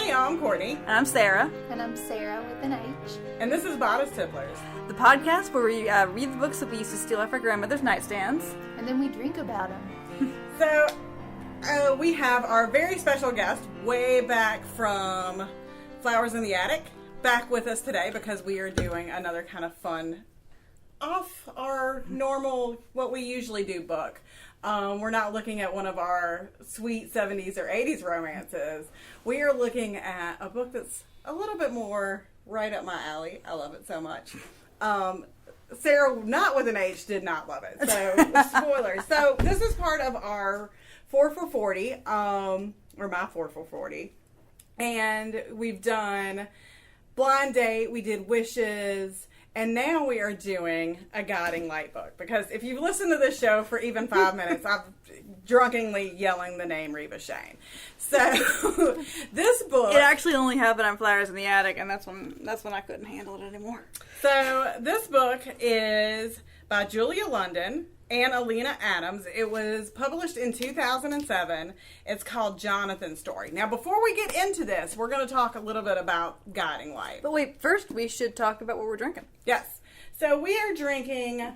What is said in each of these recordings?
Hey, I'm Courtney. And I'm Sarah. And I'm Sarah with an H. And this is Bodice Tipplers, the podcast where we read the books that we used to steal off our grandmother's nightstands. And then we drink about them. So, we have our very special guest way back from Flowers in the Attic back with us today because we are doing another kind of fun, off our normal, what we usually do book. We're not looking at one of our sweet 70s or 80s romances. We are looking at a book that's a little bit more right up my alley. I love it so much. Sarah, not with an H, did not love it. So, spoilers. So, this is part of our 4 for 40, or my 4 for 40. And we've done Blind Date, we did Wishes, and now we are doing a Guiding Light book. Because if you've listened to this show for even 5 minutes, I'm drunkenly yelling the name Reva Shane. So, this book... It actually only happened on Flowers in the Attic, and that's when I couldn't handle it anymore. So, this book is by Julia London and Alina Adams. It was published in 2007. It's called Jonathan's Story. Now, before we get into this, we're going to talk a little bit about Guiding Light. But wait, first we should talk about what we're drinking. Yes. So, we are drinking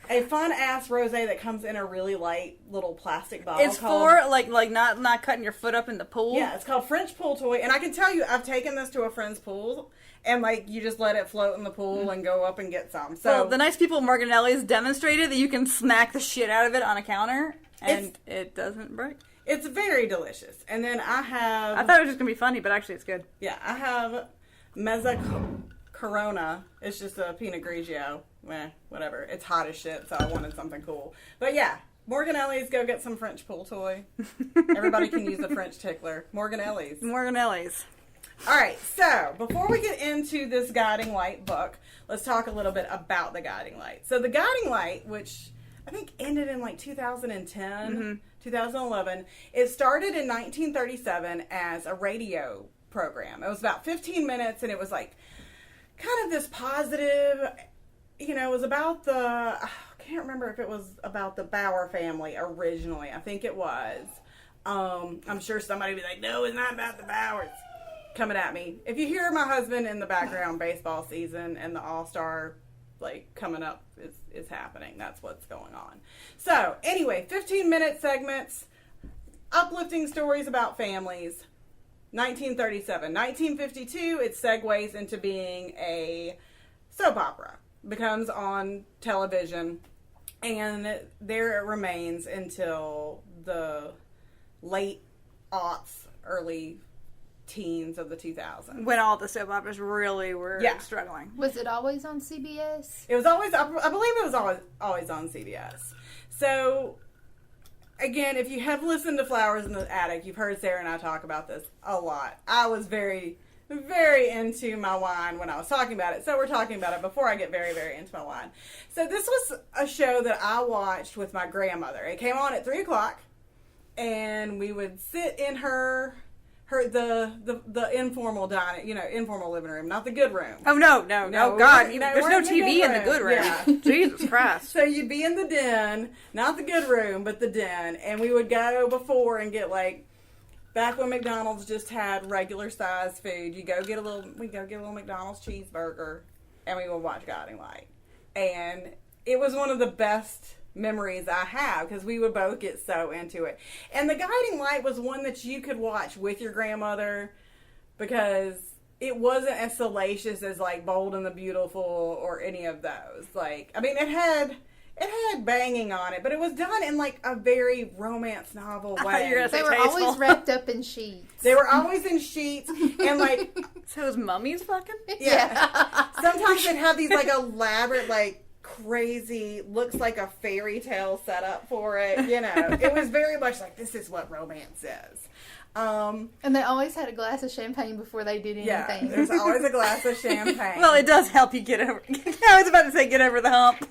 a fun-ass rosé that comes in a really light little plastic bottle. It's for, like not cutting your foot up in the pool? Yeah, it's called French Pool Toy. And I can tell you, I've taken this to a friend's pool, and, you just let it float in the pool and go up and get some. So well, the nice people at Morganelli's demonstrated that you can smack the shit out of it on a counter, and it doesn't break. It's very delicious. And then I thought it was just going to be funny, but actually it's good. Yeah, I have Mezza Corona. It's just a Pinot Grigio. Whatever. It's hot as shit, so I wanted something cool. But yeah, Morganelli's, go get some French Pool Toy. Everybody can use a French tickler. Morganelli's. All right, so before we get into this Guiding Light book, let's talk a little bit about the Guiding Light. So the Guiding Light, which I think ended in 2010, 2011, it started in 1937 as a radio program. It was about 15 minutes, and it was kind of this positive, it was about I can't remember if it was about the Bauer family originally. I think it was. I'm sure somebody would be like, no, it's not about the Bauers. Coming at me. If you hear my husband in the background, baseball season and the All-Star coming up is happening. That's what's going on. So anyway, 15-minute segments, uplifting stories about families. 1937. 1952, it segues into being a soap opera. Becomes on television, and there it remains until the late aughts, early teens of the 2000s. When all the soap operas really were struggling. Was it always on CBS? It was always, I believe it was always on CBS. So, again, if you have listened to Flowers in the Attic, you've heard Sarah and I talk about this a lot. I was very, very into my wine when I was talking about it. So we're talking about it before I get very, very into my wine. So this was a show that I watched with my grandmother. It came on at 3 o'clock, and we would sit in the informal dining, informal living room, not the good room. Oh, no, God. There's no TV in the good room. Yeah. Jesus Christ. So you'd be in the den, not the good room, but the den, and we would go before and get, back when McDonald's just had regular size food, we'd go get a little McDonald's cheeseburger, and we would watch Guiding Light. And it was one of the best memories I have, because we would both get so into it. And the Guiding Light was one that you could watch with your grandmother, because it wasn't as salacious as Bold and the Beautiful or any of those. It had banging on it, but it was done in a very romance novel way. They were always wrapped up in sheets. They were always in sheets, and So was mummies fucking? Yeah. Sometimes they'd have these elaborate crazy, looks like a fairy tale setup for it. It was very much this is what romance is. And they always had a glass of champagne before they did anything. Yeah, there's always a glass of champagne. Well, it does help you get over. I was about to say get over the hump.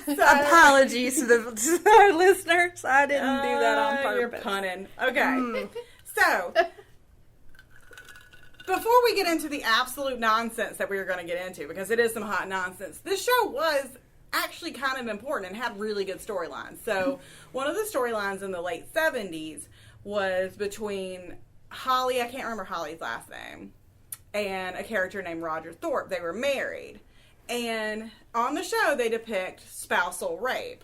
Apologies to our listeners. I didn't do that on purpose. You're punning. Okay. So, before we get into the absolute nonsense that we are going to get into, because it is some hot nonsense, this show was actually kind of important and had really good storylines. So, one of the storylines in the late 70s was between Holly, I can't remember Holly's last name, and a character named Roger Thorpe. They were married. And on the show, they depict spousal rape.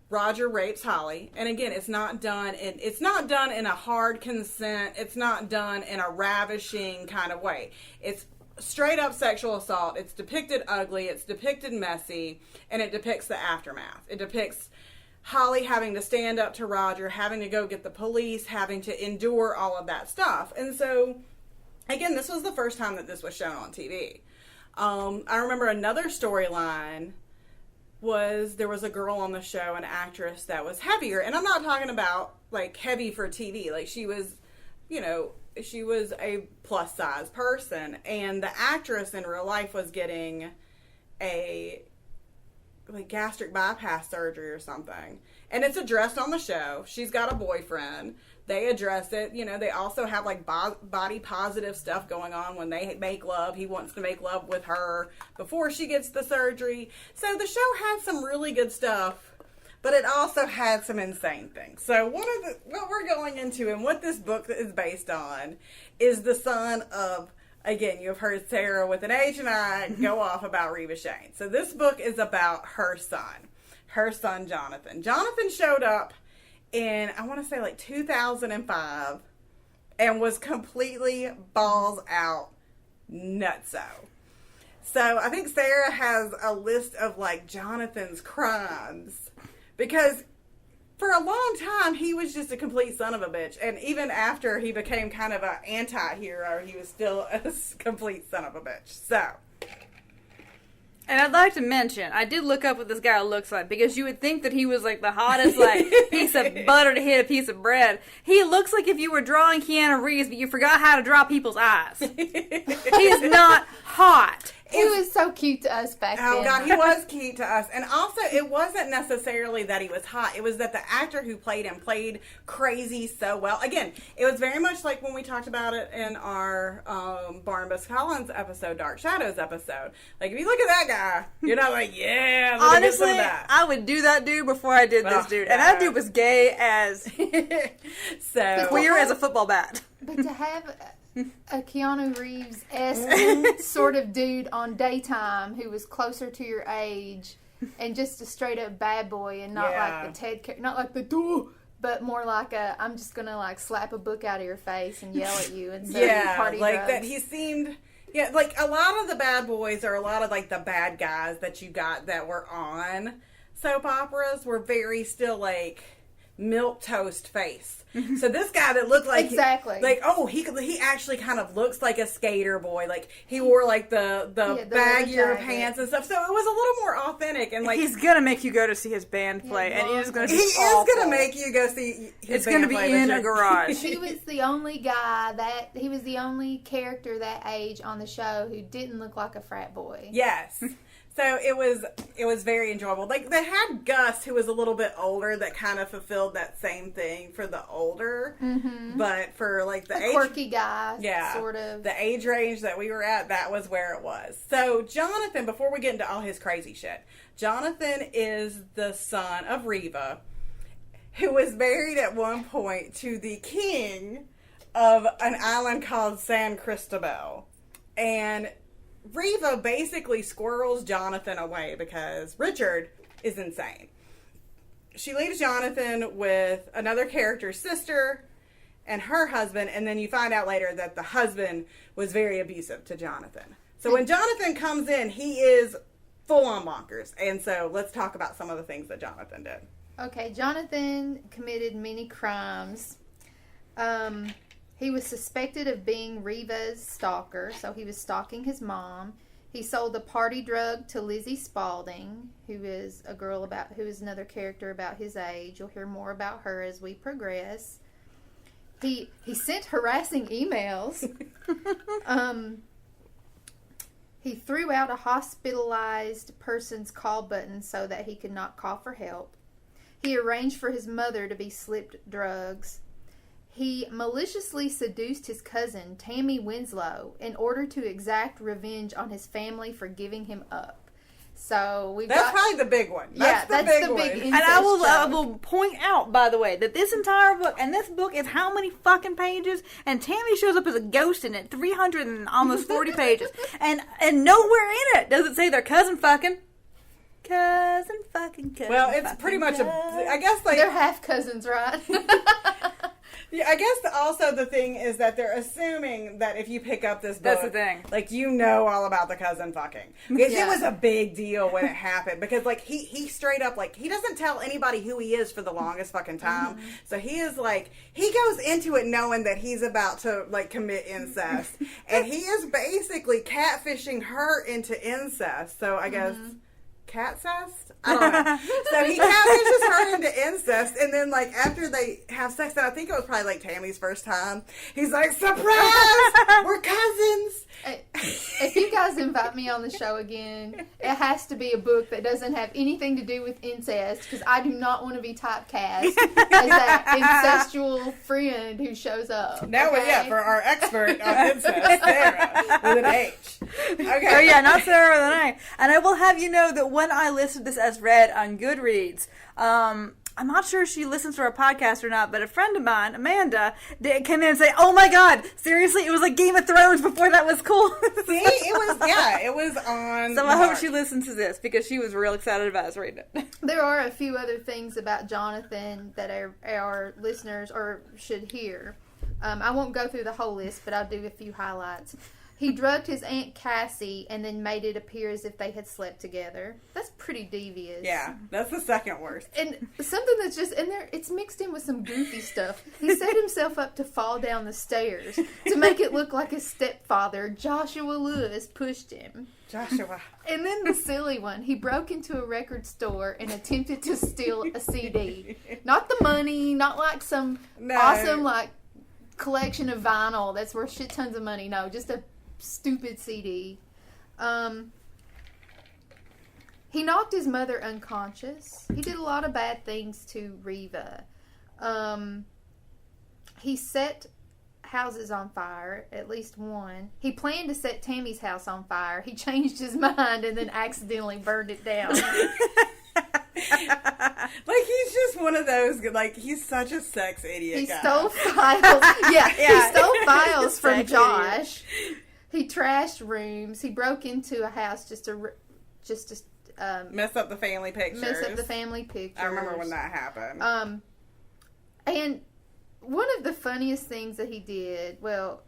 Roger rapes Holly, and again, it's not done in a hard consent. It's not done in a ravishing kind of way. It's straight up sexual assault. It's depicted ugly. It's depicted messy, and it depicts the aftermath. It depicts Holly having to stand up to Roger, having to go get the police, having to endure all of that stuff. And so, again, this was the first time that this was shown on TV. I remember another storyline was there was a girl on the show, an actress that was heavier. And I'm not talking about, like, heavy for TV. Like, she was, she was a plus size person. And the actress in real life was getting a, like, gastric bypass surgery or something. And it's addressed on the show. She's got a boyfriend. They address it. They also have, like, body positive stuff going on when they make love. He wants to make love with her before she gets the surgery. So the show had some really good stuff, but it also had some insane things. So what we're going into and what this book is based on is the son of, again, you've heard Sarah with an H and I go off about Reva Shane. So this book is about her son Jonathan. Jonathan showed up in, I want to say, like 2005, and was completely balls out nutso. So I think Sarah has a list of, like, Jonathan's crimes, because for a long time he was just a complete son of a bitch, and even after he became kind of an anti-hero, he was still a complete son of a bitch. So, and I'd like to mention, I did look up what this guy looks like, because you would think that he was, like, the hottest, like, piece of butter to hit a piece of bread. He looks like if you were drawing Keanu Reeves, but you forgot how to draw people's eyes. He is not hot. He was so cute to us back then. Oh, God, he was cute to us. And also, it wasn't necessarily that he was hot. It was that the actor who played him played crazy so well. Again, it was very much like when we talked about it in our Barnabas Collins episode, Dark Shadows episode. Like, if you look at that guy, you're not like, yeah, look at honestly, that. I would do that dude before I did this dude. And that dude was gay as so queer as a football bat. But to have a Keanu Reeves-esque sort of dude on Daytime who was closer to your age and just a straight up bad boy, and not like the Ted, not like the dude, but more like I'm just gonna, like, slap a book out of your face and yell at you and say party like drugs. that. He seemed, like a lot of the bad boys, or a lot of, like, the bad guys that you got that were on soap operas were very still, like, milquetoast face. So this guy that looked like exactly he actually kind of looks like a skater boy. Like, he wore, like, the baggier pants and stuff. So it was a little more authentic, and, like, he's gonna make you go to see his band play, and it is gonna be awful. Is gonna make you go see his band play. It's gonna be in a garage. He was the only guy he was the only character that age on the show who didn't look like a frat boy. Yes. So it was very enjoyable. Like, they had Gus, who was a little bit older, that kind of fulfilled that same thing for the older. Mm-hmm. But for, like, the age, quirky guy, sort of. The age range that we were at, that was where it was. So Jonathan, before we get into all his crazy shit, Jonathan is the son of Reva, who was married at one point to the king of an island called San Cristobal. And Reva basically squirrels Jonathan away because Richard is insane. She leaves Jonathan with another character's sister and her husband, and then you find out later that the husband was very abusive to Jonathan. So when Jonathan comes in, he is full on bonkers. And so let's talk about some of the things that Jonathan did. Okay, Jonathan committed many crimes. He was suspected of being Reva's stalker, so he was stalking his mom. He sold a party drug to Lizzie Spaulding, who is another character about his age. You'll hear more about her as we progress. He sent harassing emails. He threw out a hospitalized person's call button so that he could not call for help. He arranged for his mother to be slipped drugs. He maliciously seduced his cousin, Tammy Winslow, in order to exact revenge on his family for giving him up. So we've That's got... probably the big one. Yeah, That's the big one. incest And I joke. will point out, by the way, that this entire book, and this book is how many fucking pages? And Tammy shows up as a ghost in it, 300 and almost 40 pages. And nowhere in it does it say they're cousin fucking. Cousin fucking. Well, it's pretty much I guess like... They're half cousins, right? Yeah, I guess also the thing is that they're assuming that if you pick up this book, That's the thing. like you know all about the cousin fucking. Because Yeah. it was a big deal when it happened. Because like he straight up like he doesn't tell anybody who he is for the longest fucking time. Mm-hmm. So he is like he goes into it knowing that he's about to like commit incest, and he is basically catfishing her into incest. So I guess. Catcest? I don't know. So he catfishes her into incest, and then like after they have sex, and I think it was probably like Tammy's first time, he's like, surprise! We're cousins! If you guys invite me on the show again, it has to be a book that doesn't have anything to do with incest, because I do not want to be typecast as that incestual friend who shows up. Now, okay? yeah, for our expert on incest, Sarah, with an H. Okay. Oh yeah, not Sarah with an A. And I will have you know that when I listed this as read on Goodreads, I'm not sure if she listens to our podcast or not, but a friend of mine, Amanda, came in and say, "Oh my God, seriously, it was like Game of Thrones before that was cool." See, it was on. So I hope Mark. she listens to this because she was real excited about us reading it. There are a few other things about Jonathan that our listeners should hear. I won't go through the whole list, but I'll do a few highlights. He drugged his Aunt Cassie and then made it appear as if they had slept together. That's pretty devious. Yeah, that's the second worst. And something that's just in there, it's mixed in with some goofy stuff. He set himself up to fall down the stairs to make it look like his stepfather, Joshua Lewis, pushed him. Joshua. And then the silly one, he broke into a record store and attempted to steal a CD. Not the money, not like some awesome like collection of vinyl that's worth shit tons of money. No, just a stupid CD. He knocked his mother unconscious. He did a lot of bad things to Reva. He set houses on fire, at least one. He planned to set Tammy's house on fire. He changed his mind and then accidentally burned it down. Like he's just one of those. Like he's such a sex idiot. He guy. stole files. Yeah, he stole files from Sex Josh. He trashed rooms. He broke into a house just to Mess up the family pictures. mess up the family pictures. I remember when that happened. And one of the funniest things that he did, well,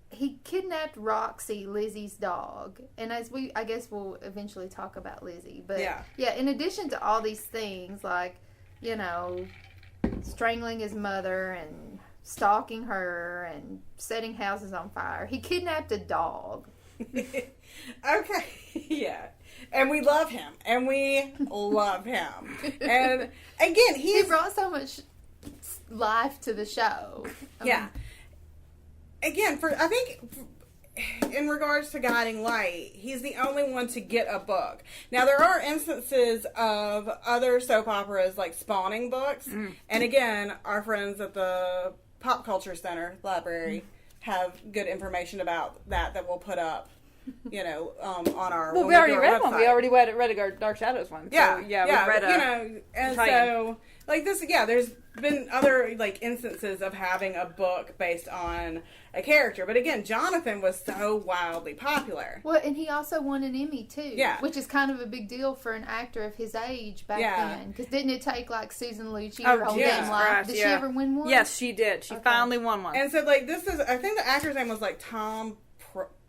he kidnapped Roxy, Lizzie's dog. And I guess we'll eventually talk about Lizzie. But yeah, in addition to all these things, like, you know, strangling his mother and stalking her and setting houses on fire, he kidnapped a dog. Okay, yeah. And we love him. And again, He brought so much life to the show. Yeah. Again, I think in regards to Guiding Light, he's the only one to get a book. Now, there are instances of other soap operas like spawning books. And again, our friends at the Pop Culture Center Library have good information about that we'll put up, you know, on our Well, we already read website. one. We already read a Dark Shadows one. So, Yeah, we read you know, and so like this, there's been other like instances of having a book based on a character, but again, Jonathan was so wildly popular. Well, and he also won an Emmy too. Yeah. Which is kind of a big deal for an actor of his age back then. Because didn't it take like Susan Lucci her whole damn life? Did she ever win one? Yes, she did. She finally won one. And so like I think the actor's name was like Tom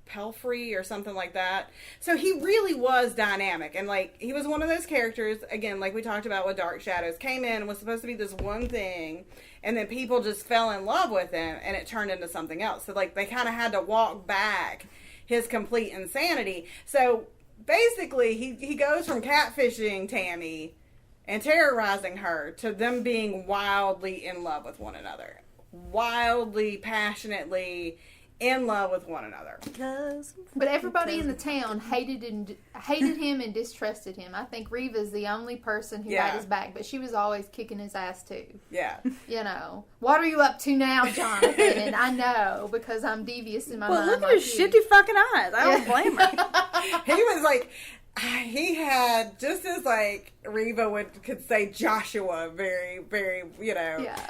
Pelfrey or something like that. So he really was dynamic, and like he was one of those characters, again, like we talked about with Dark Shadows, came in and was supposed to be this one thing, and then people just fell in love with him and it turned into something else. So like they kind of had to walk back his complete insanity. So basically he goes from catfishing Tammy and terrorizing her to them being wildly in love with one another, wildly, passionately in love with one another. But everybody in the town hated him and distrusted him. I think Reva's the only person who got his back, but she was always kicking his ass too. Yeah. You know, what are you up to now, Jonathan? And I know because I'm devious in my mind. Look at his shifty fucking eyes. I don't blame her. He was like, he had, just as like Reva could say Joshua very, very,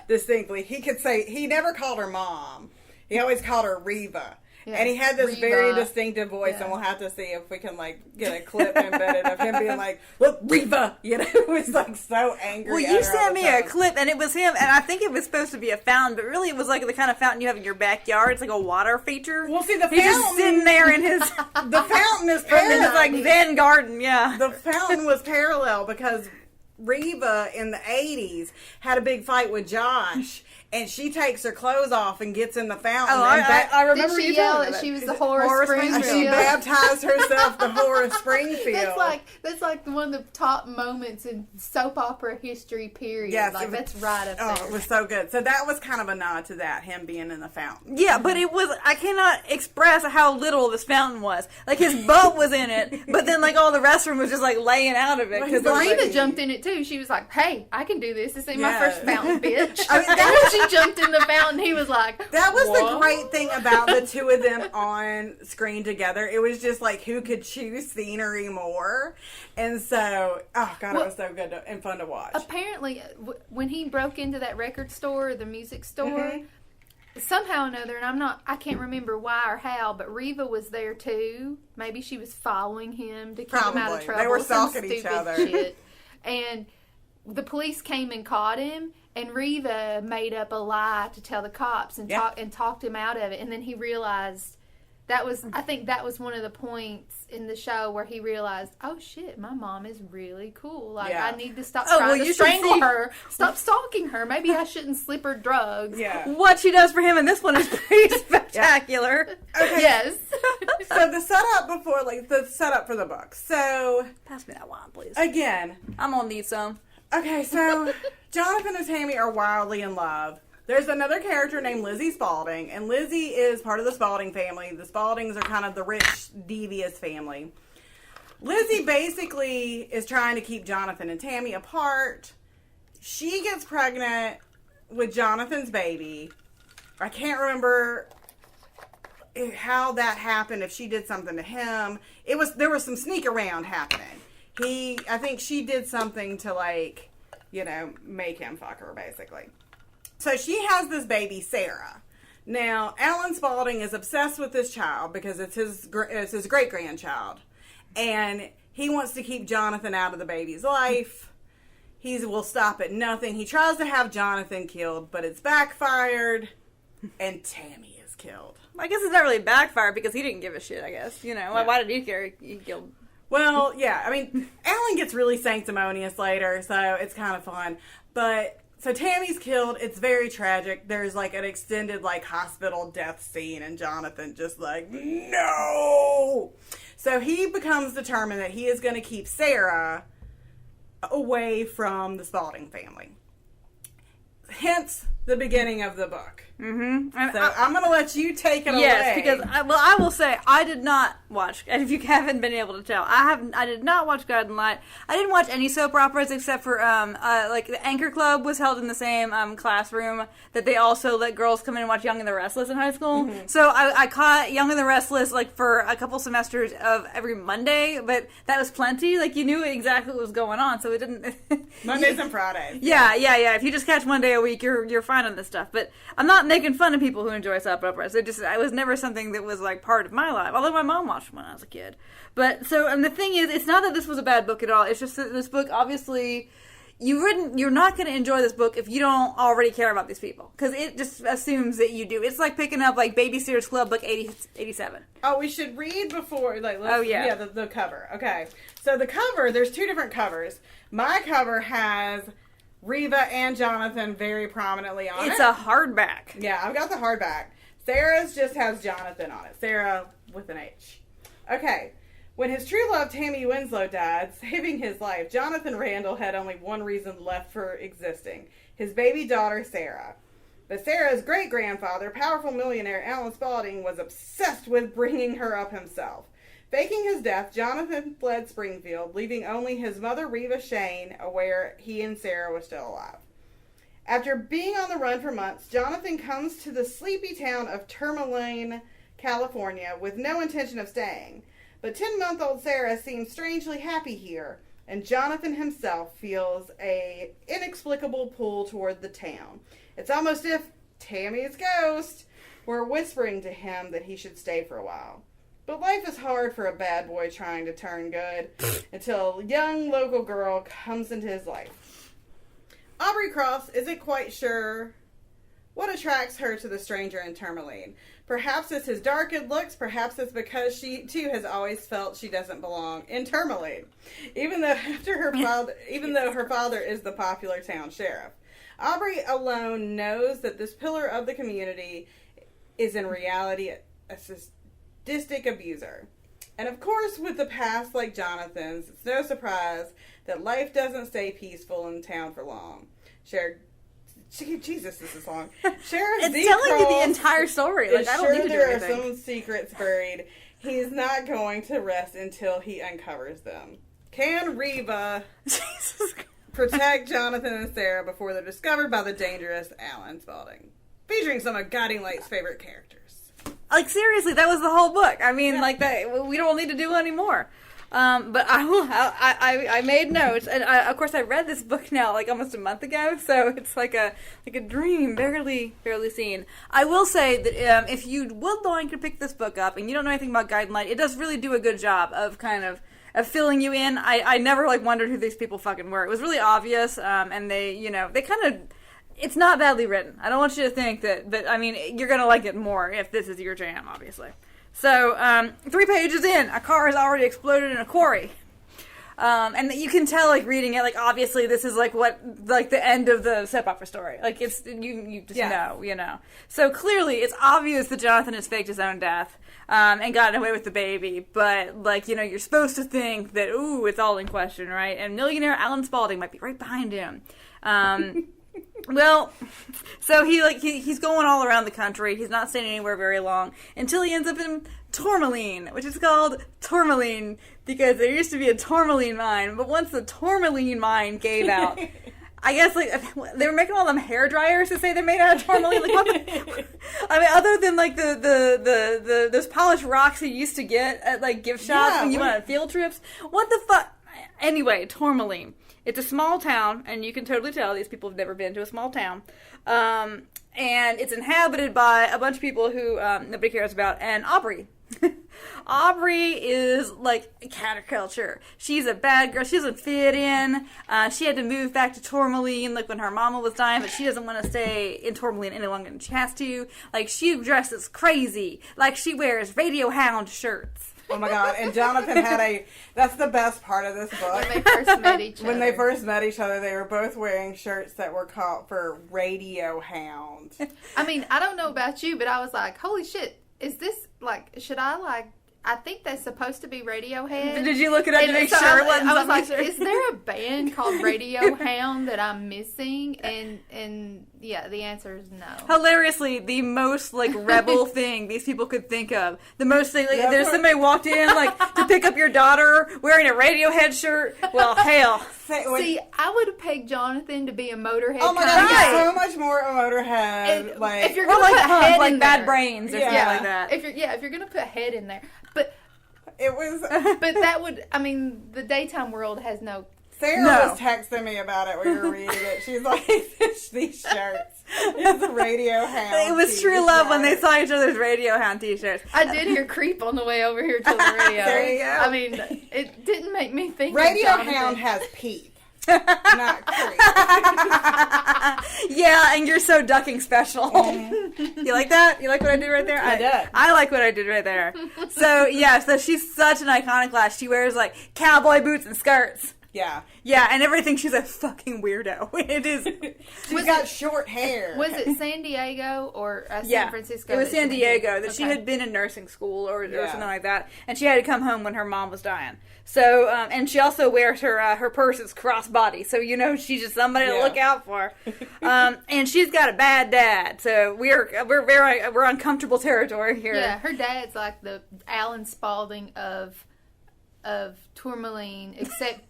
distinctly, he never called her mom. He always called her Reva. Yeah. And he had this very distinctive voice, and we'll have to see if we can, like, get a clip embedded of him being like, look, Reva! It was, like, so angry. Well, you sent me a clip, and it was him, and I think it was supposed to be a fountain, but really it was, like, the kind of fountain you have in your backyard. It's like a water feature. Well, see, the He's fountain... just sitting there in his... The fountain is parallel. In his, like, Zen garden, yeah. The fountain was parallel because Reva, in the 80s, had a big fight with Josh. And she takes her clothes off and gets in the fountain. Oh, I remember Did she yell that she was the Horace Springfield? She baptized herself the Horace Springfield. That's like one of the top moments in soap opera history, period. Yes, that's right up there. Oh, it was so good. So that was kind of a nod to that, him being in the fountain. Yeah, but it was, I cannot express how little this fountain was. Like, his boat was in it, but then, like, all the restroom was just, like, laying out of it. Because Reva jumped in it, too. She was like, hey, I can do this. This ain't my first fountain, bitch. I mean, that was she jumped in the fountain. He was like, that was the great thing about the two of them on screen together. It was just like who could chew scenery more. And so, oh God, it was so good and fun to watch. Apparently, when he broke into that record store, the music store, somehow or another, and I can't remember why or how, but Reva was there too. Maybe she was following him to keep him out of trouble. They were stalking each other. Shit. And the police came and caught him. And Reva made up a lie to tell the cops and talked him out of it. And then he realized I think that was one of the points in the show where he realized, oh shit, my mom is really cool. Like, I need to stop trying to strangle her. Stop stalking her. Maybe I shouldn't slip her drugs. Yeah. What she does for him in this one is pretty spectacular. Okay. Yes. So the setup for the book. So. Pass me that wine, please. Again. I'm gonna need some. Okay, so Jonathan and Tammy are wildly in love. There's another character named Lizzie Spaulding, and Lizzie is part of the Spaulding family. The Spauldings are kind of the rich, devious family. Lizzie basically is trying to keep Jonathan and Tammy apart. She gets pregnant with Jonathan's baby. I can't remember how that happened, if she did something to him. There was some sneak around happening. I think she did something to, like, make him fuck her, basically. So she has this baby, Sarah. Now, Alan Spaulding is obsessed with this child because it's his great-grandchild. And he wants to keep Jonathan out of the baby's life. He will stop at nothing. He tries to have Jonathan killed, but it's backfired. And Tammy is killed. I guess it's not really backfired because he didn't give a shit, I guess. Why did he care? He killed... Well, yeah, I mean, Alan gets really sanctimonious later, so it's kind of fun. But, so Tammy's killed. It's very tragic. There's, like, an extended, like, hospital death scene, and Jonathan just like, no! So he becomes determined that he is going to keep Sarah away from the Spaulding family. Hence the beginning of the book. Mm-hmm. So I'm going to let you take it away. Yes, because I will say I did not watch. And if you haven't been able to tell, I did not watch Guiding Light. I didn't watch any soap operas except for like the Anchor Club was held in the same classroom that they also let girls come in and watch Young and the Restless in high school. Mm-hmm. So I caught Young and the Restless like for a couple semesters of every Monday, but that was plenty. Like you knew exactly what was going on, so it didn't. Mondays and Fridays. Yeah. If you just catch one day a week, you're fine on this stuff. But I'm not making fun of people who enjoy soap operas. It was never something that was like part of my life. Although my mom watched when I was a kid. But so, and the thing is, it's not that this was a bad book at all. It's just that this book, obviously, you're not going to enjoy this book if you don't already care about these people. Because it just assumes that you do. It's like picking up like Babysitter's Club book 87. Oh, we should read before, like, the cover. Okay. So the cover, there's two different covers. My cover has Reva and Jonathan very prominently on it. It's a hardback. Yeah, I've got the hardback. Sarah's just has Jonathan on it. Sarah with an H. Okay. When his true love, Tammy Winslow, died, saving his life, Jonathan Randall had only one reason left for existing. His baby daughter, Sarah. But Sarah's great-grandfather, powerful millionaire Alan Spaulding, was obsessed with bringing her up himself. Faking his death, Jonathan fled Springfield, leaving only his mother, Reva Shane, aware he and Sarah were still alive. After being on the run for months, Jonathan comes to the sleepy town of Tourmaline, California, with no intention of staying. But 10-month-old Sarah seems strangely happy here, and Jonathan himself feels an inexplicable pull toward the town. It's almost if Tammy's ghost were whispering to him that he should stay for a while. But life is hard for a bad boy trying to turn good until a young local girl comes into his life. Aubrey Cross isn't quite sure what attracts her to the stranger in Tourmaline. Perhaps it's his dark good looks, perhaps it's because she, too, has always felt she doesn't belong in Tourmaline, even though her father is the popular town sheriff. Aubrey alone knows that this pillar of the community is in reality a sadistic abuser. And of course, with a past like Jonathan's, it's no surprise that life doesn't stay peaceful in town for long. Jesus, this is long. Sheriff It's telling you the entire story. Like, I don't need to do there anything. are some secrets buried. He's not going to rest until he uncovers them. Can Reva protect Jonathan and Sarah before they're discovered by the dangerous Alan Spaulding? Featuring some of Guiding Light's favorite characters. Like, seriously, that was the whole book. I mean, like, that, we don't need to do any more. But I made notes, and of course I read this book now like almost a month ago, so it's like a dream, barely seen. I will say that if you would like to pick this book up and you don't know anything about Guiding Light, it does really do a good job of kind of filling you in. I never like wondered who these people fucking were. It was really obvious, and they kind of. It's not badly written. I don't want you to think that, but I mean, you're gonna like it more if this is your jam, obviously. So, 3 pages in, a car has already exploded in a quarry. And you can tell, like, reading it, like, obviously this is, like, the end of the soap opera story. Like, it's, you just know, you know. So, clearly, it's obvious that Jonathan has faked his own death, and gotten away with the baby. But, like, you know, you're supposed to think that, ooh, it's all in question, right? And millionaire Alan Spaulding might be right behind him. Well, so he's going all around the country. He's not staying anywhere very long until he ends up in Tourmaline, which is called Tourmaline because there used to be a tourmaline mine. But once the tourmaline mine gave out, I guess like they were making all them hair dryers to say they're made out of tourmaline. Like what I mean, other than like the those polished rocks you used to get at like gift shops when you went on field trips. What the fuck? Anyway, Tourmaline. It's a small town, and you can totally tell these people have never been to a small town. And it's inhabited by a bunch of people who nobody cares about. And Aubrey. Aubrey is like counterculture. She's a bad girl. She doesn't fit in. She had to move back to Tourmaline like when her mama was dying, but she doesn't want to stay in Tourmaline any longer than she has to. Like, she dresses crazy. Like, she wears Radiohound shirts. Oh my god, and Jonathan had that's the best part of this book. When they first met each other. When they first met each other, they were both wearing shirts that were called for Radiohound. I mean, I don't know about you, but I was like, holy shit, is this, like, should I, like, I think that's supposed to be Radiohead. Did you look it up to make so sure it wasn't I was like, something? is there a band called Radiohound that I'm missing? And yeah, the answer is no. Hilariously, the most like rebel thing these people could think of. The most thing, like, there's somebody walked in like to pick up your daughter wearing a Radiohead shirt. Well, hell. See, I would have pegged Jonathan to be a Motorhead. Oh my god, he's so much more a Motorhead. Like, if you're gonna put head like in Bad there, Brains or something like that. If you're gonna put head in there, but it was. But that would, I mean, the daytime world has no. Sarah was texting me about it when we were reading it. She's like, these shirts. It's a Radiohound. It was true love when they saw each other's Radiohound t-shirts. I did hear creep on the way over here to the radio. There you go. I mean, it didn't make me think. Radiohound has peep. Not creep. Yeah, and you're so ducking special. You like that? You like what I did right there? I did. I like what I did right there. So, yeah, so she's such an iconoclast. She wears, like, cowboy boots and skirts. Yeah. Yeah, and everything, she's a fucking weirdo. It is. She's got short hair. Was it San Diego or San Yeah, Francisco? it was San Diego that she Okay. had been in nursing school or something like that, and she had to come home when her mom was dying. So, and she also wears her purses crossbody, so she's just somebody to look out for. And she's got a bad dad, so we're on comfortable territory here. Yeah, her dad's like the Alan Spaulding of Tourmaline,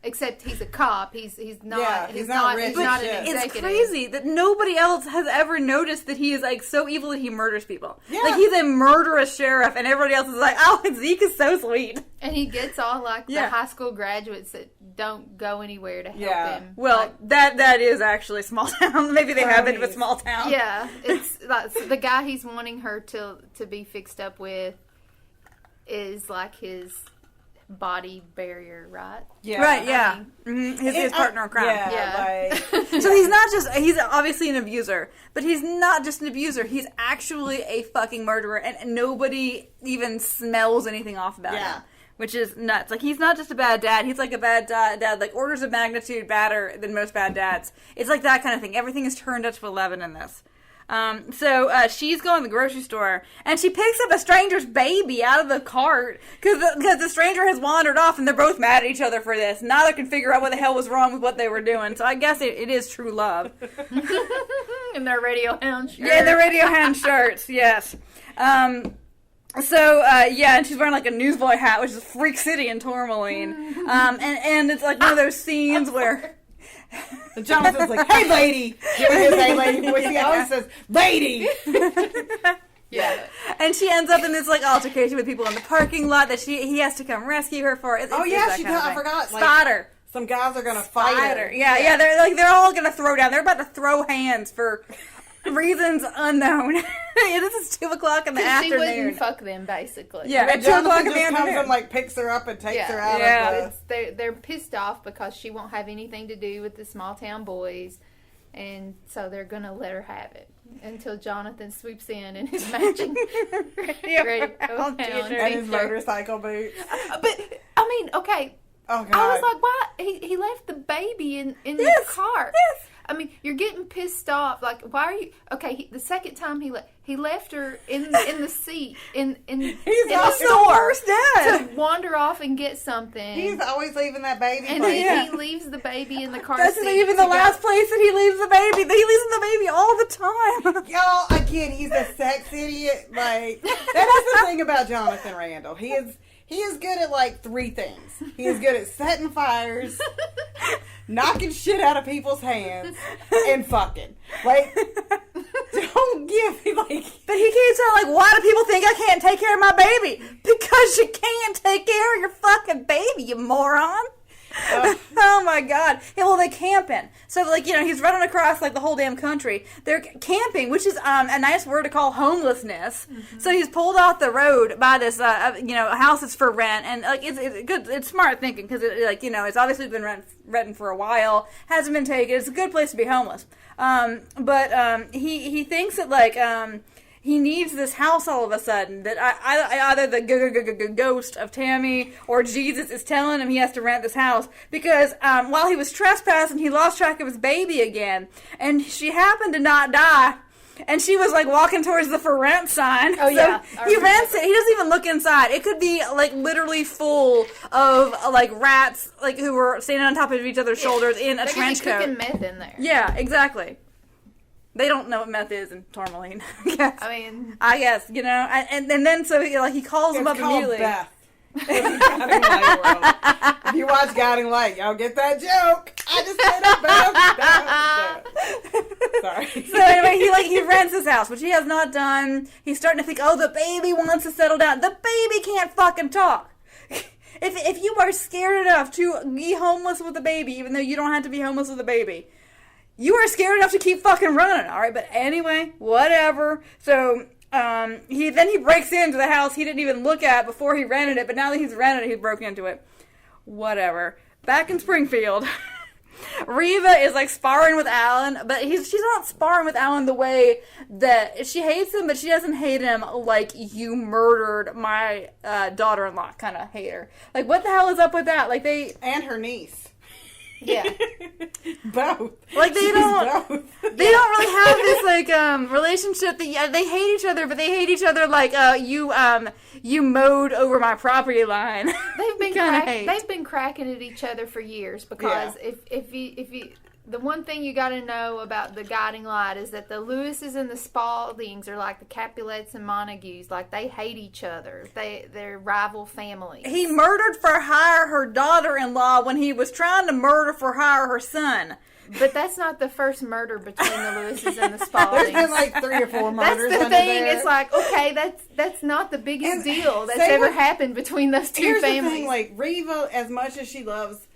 except he's a cop. He's not. He's not rich He's not as an shit. executive. It's crazy that nobody else has ever noticed that he is like so evil that he murders people. Yeah. Like he's a murderous sheriff, and everybody else is like, "Oh, Zeke is so sweet." And he gets all like Yeah. the high school graduates that don't go anywhere to help Yeah. him. Well, Like, that is actually small town. Maybe they have it with Cronies. small town. yeah, it's like the guy he's wanting her to be fixed up with is like his body barrier, right? Yeah. Right, yeah. I mean, His partner in crime. Yeah. Like, So he's obviously an abuser, but he's not just an abuser. He's actually a fucking murderer, and nobody even smells anything off about Yeah. him. Which is nuts. Like, he's not just a bad dad. He's like a bad dad, like orders of magnitude badder than most bad dads. It's like that kind of thing. Everything is turned up to 11 in this. So she's going to the grocery store, and she picks up a stranger's baby out of the cart, because the stranger has wandered off, and they're both mad at each other for this. Neither can figure out what the hell was wrong with what they were doing, so I guess it is true love. in their Radiohound shirt. Yeah, the Radiohound shirts, yes. And she's wearing like a newsboy hat, which is Freak City in Tourmaline. And it's like one of those scenes where... and Jonathan's like, "Hey, lady," giving his "hey, lady" voice. He always says, "Lady." Yeah. And she ends up in this like altercation with people in the parking lot that he has to come rescue her for. It's Oh it's yeah, that she kind of does. I thing. forgot. Like, Spider. some guys are gonna fight her. Yeah. They're all gonna throw down. They're about to throw hands for reasons unknown. This is 2:00 in the 'Cause she wouldn't afternoon. fuck them, basically. Yeah, at And 2:00 in Jonathan the just comes afternoon. and like picks her up and takes her out Yeah. of the... They're pissed off because she won't have anything to do with the small town boys, and so they're gonna let her have it until Jonathan sweeps in and his matching Radiohound Radiohound and his t-shirt. motorcycle boots. But I mean, okay, Oh god. I was like, why he left the baby in Yes, the car? yes. I mean, you're getting pissed off. Like, why are you? Okay, the second time he left her in the seat in He's the also the store worst dad. to wander off and get something. He's always leaving that baby and place. then he leaves the baby in the car That's seat. even to the go- last place that he leaves the baby. He leaves the baby all the time. Y'all, again, he's a sex idiot. Like, that is the thing about Jonathan Randall. He is good at like 3 things. He is good at setting fires, knocking shit out of people's hands, and fucking. Like, don't give me like... But he keeps saying, like, why do people think I can't take care of my baby? Because you can't take care of your fucking baby, you moron. Oh my god. Yeah, well, they're camping. So, like, he's running across, like, the whole damn country. They're camping, which is a nice word to call homelessness. Mm-hmm. So he's pulled off the road by this, house that's for rent. And, like, it's good. It's smart thinking because, it's obviously been rented for a while. Hasn't been taken. It's a good place to be homeless. But he thinks that, like, he needs this house all of a sudden, that either the ghost of Tammy or Jesus is telling him he has to rent this house because while he was trespassing, he lost track of his baby again, and she happened to not die, and she was like walking towards the for rent sign. Oh, yeah. So he rents it. He doesn't even look inside. It could be like literally full of like rats, like who were standing on top of each other's shoulders in a They could be trench coat. cooking meth in there. Yeah, exactly. They don't know what meth is in Tourmaline. I guess, and then so he calls him It's up called immediately. Beth. Guiding Light World. If you watch Guiding Light, y'all get that joke. I just said it, Beth. Sorry. So anyway, he rents his house, which he has not done. He's starting to think, oh, the baby wants to settle down. The baby can't fucking talk. If you are scared enough to be homeless with a baby, even though you don't have to be homeless with a baby, you are scared enough to keep fucking running, all right? But anyway, whatever. So he breaks into the house he didn't even look at before he rented it, but now that he's rented it, he broke into it. Whatever. Back in Springfield, Reva is like sparring with Alan, but she's not sparring with Alan the way that she hates him, but she doesn't hate him like you murdered my daughter-in-law kind of hate her. Like, what the hell is up with that? Like, And her niece. Yeah. Both. Like they She's don't. both. They don't really have this like relationship that they hate each other, but they hate each other like you mowed over my property line. They've been cracking at each other for years because if you the one thing you got to know about the Guiding Light is that the Lewises and the Spauldings are like the Capulets and Montagues. Like, they hate each other. They're rival families. He murdered for hire her daughter-in-law when he was trying to murder for hire her son. But that's not the first murder between the Lewises and the Spauldings. There's been like 3 or 4 murders. That's the under thing. there. It's like, okay, that's not the biggest deal that's say ever what- happened between those two Here's families. the thing, like, Reva, as much as she loves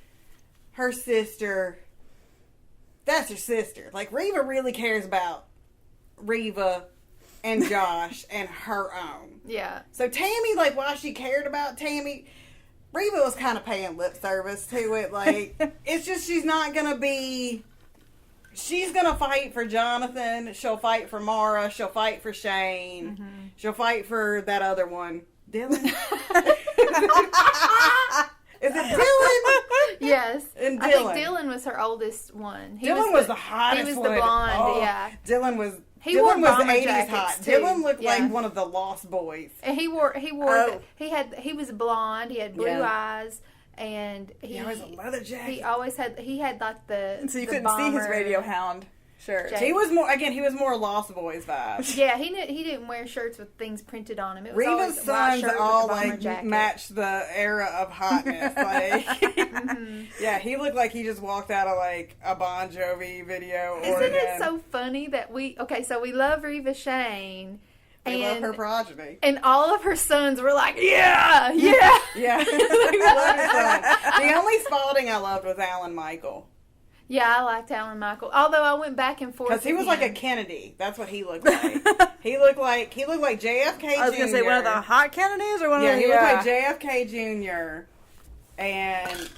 her sister, that's her sister. Like, Reva really cares about Reva and Josh and her own. Yeah. So Tammy, like, while she cared about Tammy, Reva was kind of paying lip service to it. Like, it's just she's not going to be... She's going to fight for Jonathan. She'll fight for Mara. She'll fight for Shane. Mm-hmm. She'll fight for that other one. Dylan? Is it Dylan? Yes. And I think Dylan. Dylan was her oldest one. Dylan was the hottest He was one. the blonde, Oh, yeah. Dylan was... He Dylan wore was bomber 80s jackets, hot. too. Dylan looked Yeah. like one of the Lost Boys. And he wore Oh. he was blonde, he had blue Yeah. eyes, and He always had a leather jacket. he had like the So you the couldn't see his bomber- Radiohound shirt. Jacket. He was more Lost Boys vibes. Yeah, he didn't wear shirts with things printed on him. It was Reva's always a white sons shirt with all a bomber like jacket. match the era of hotness. Like, yeah, he looked like he just walked out of like a Bon Jovi video. Isn't it again. so funny that we love Reva Shane, They love and her progeny. and all of her sons were like, yeah. Yeah, I love her son. The only Spaulding I loved was Alan Michael. Yeah, I liked Alan Michael. Although I went back and forth Because he with was like a him. Kennedy. That's what he looked like. he looked like JFK Jr. I was gonna say one of the hot Kennedys or one Yeah, of the he looked like JFK Jr. And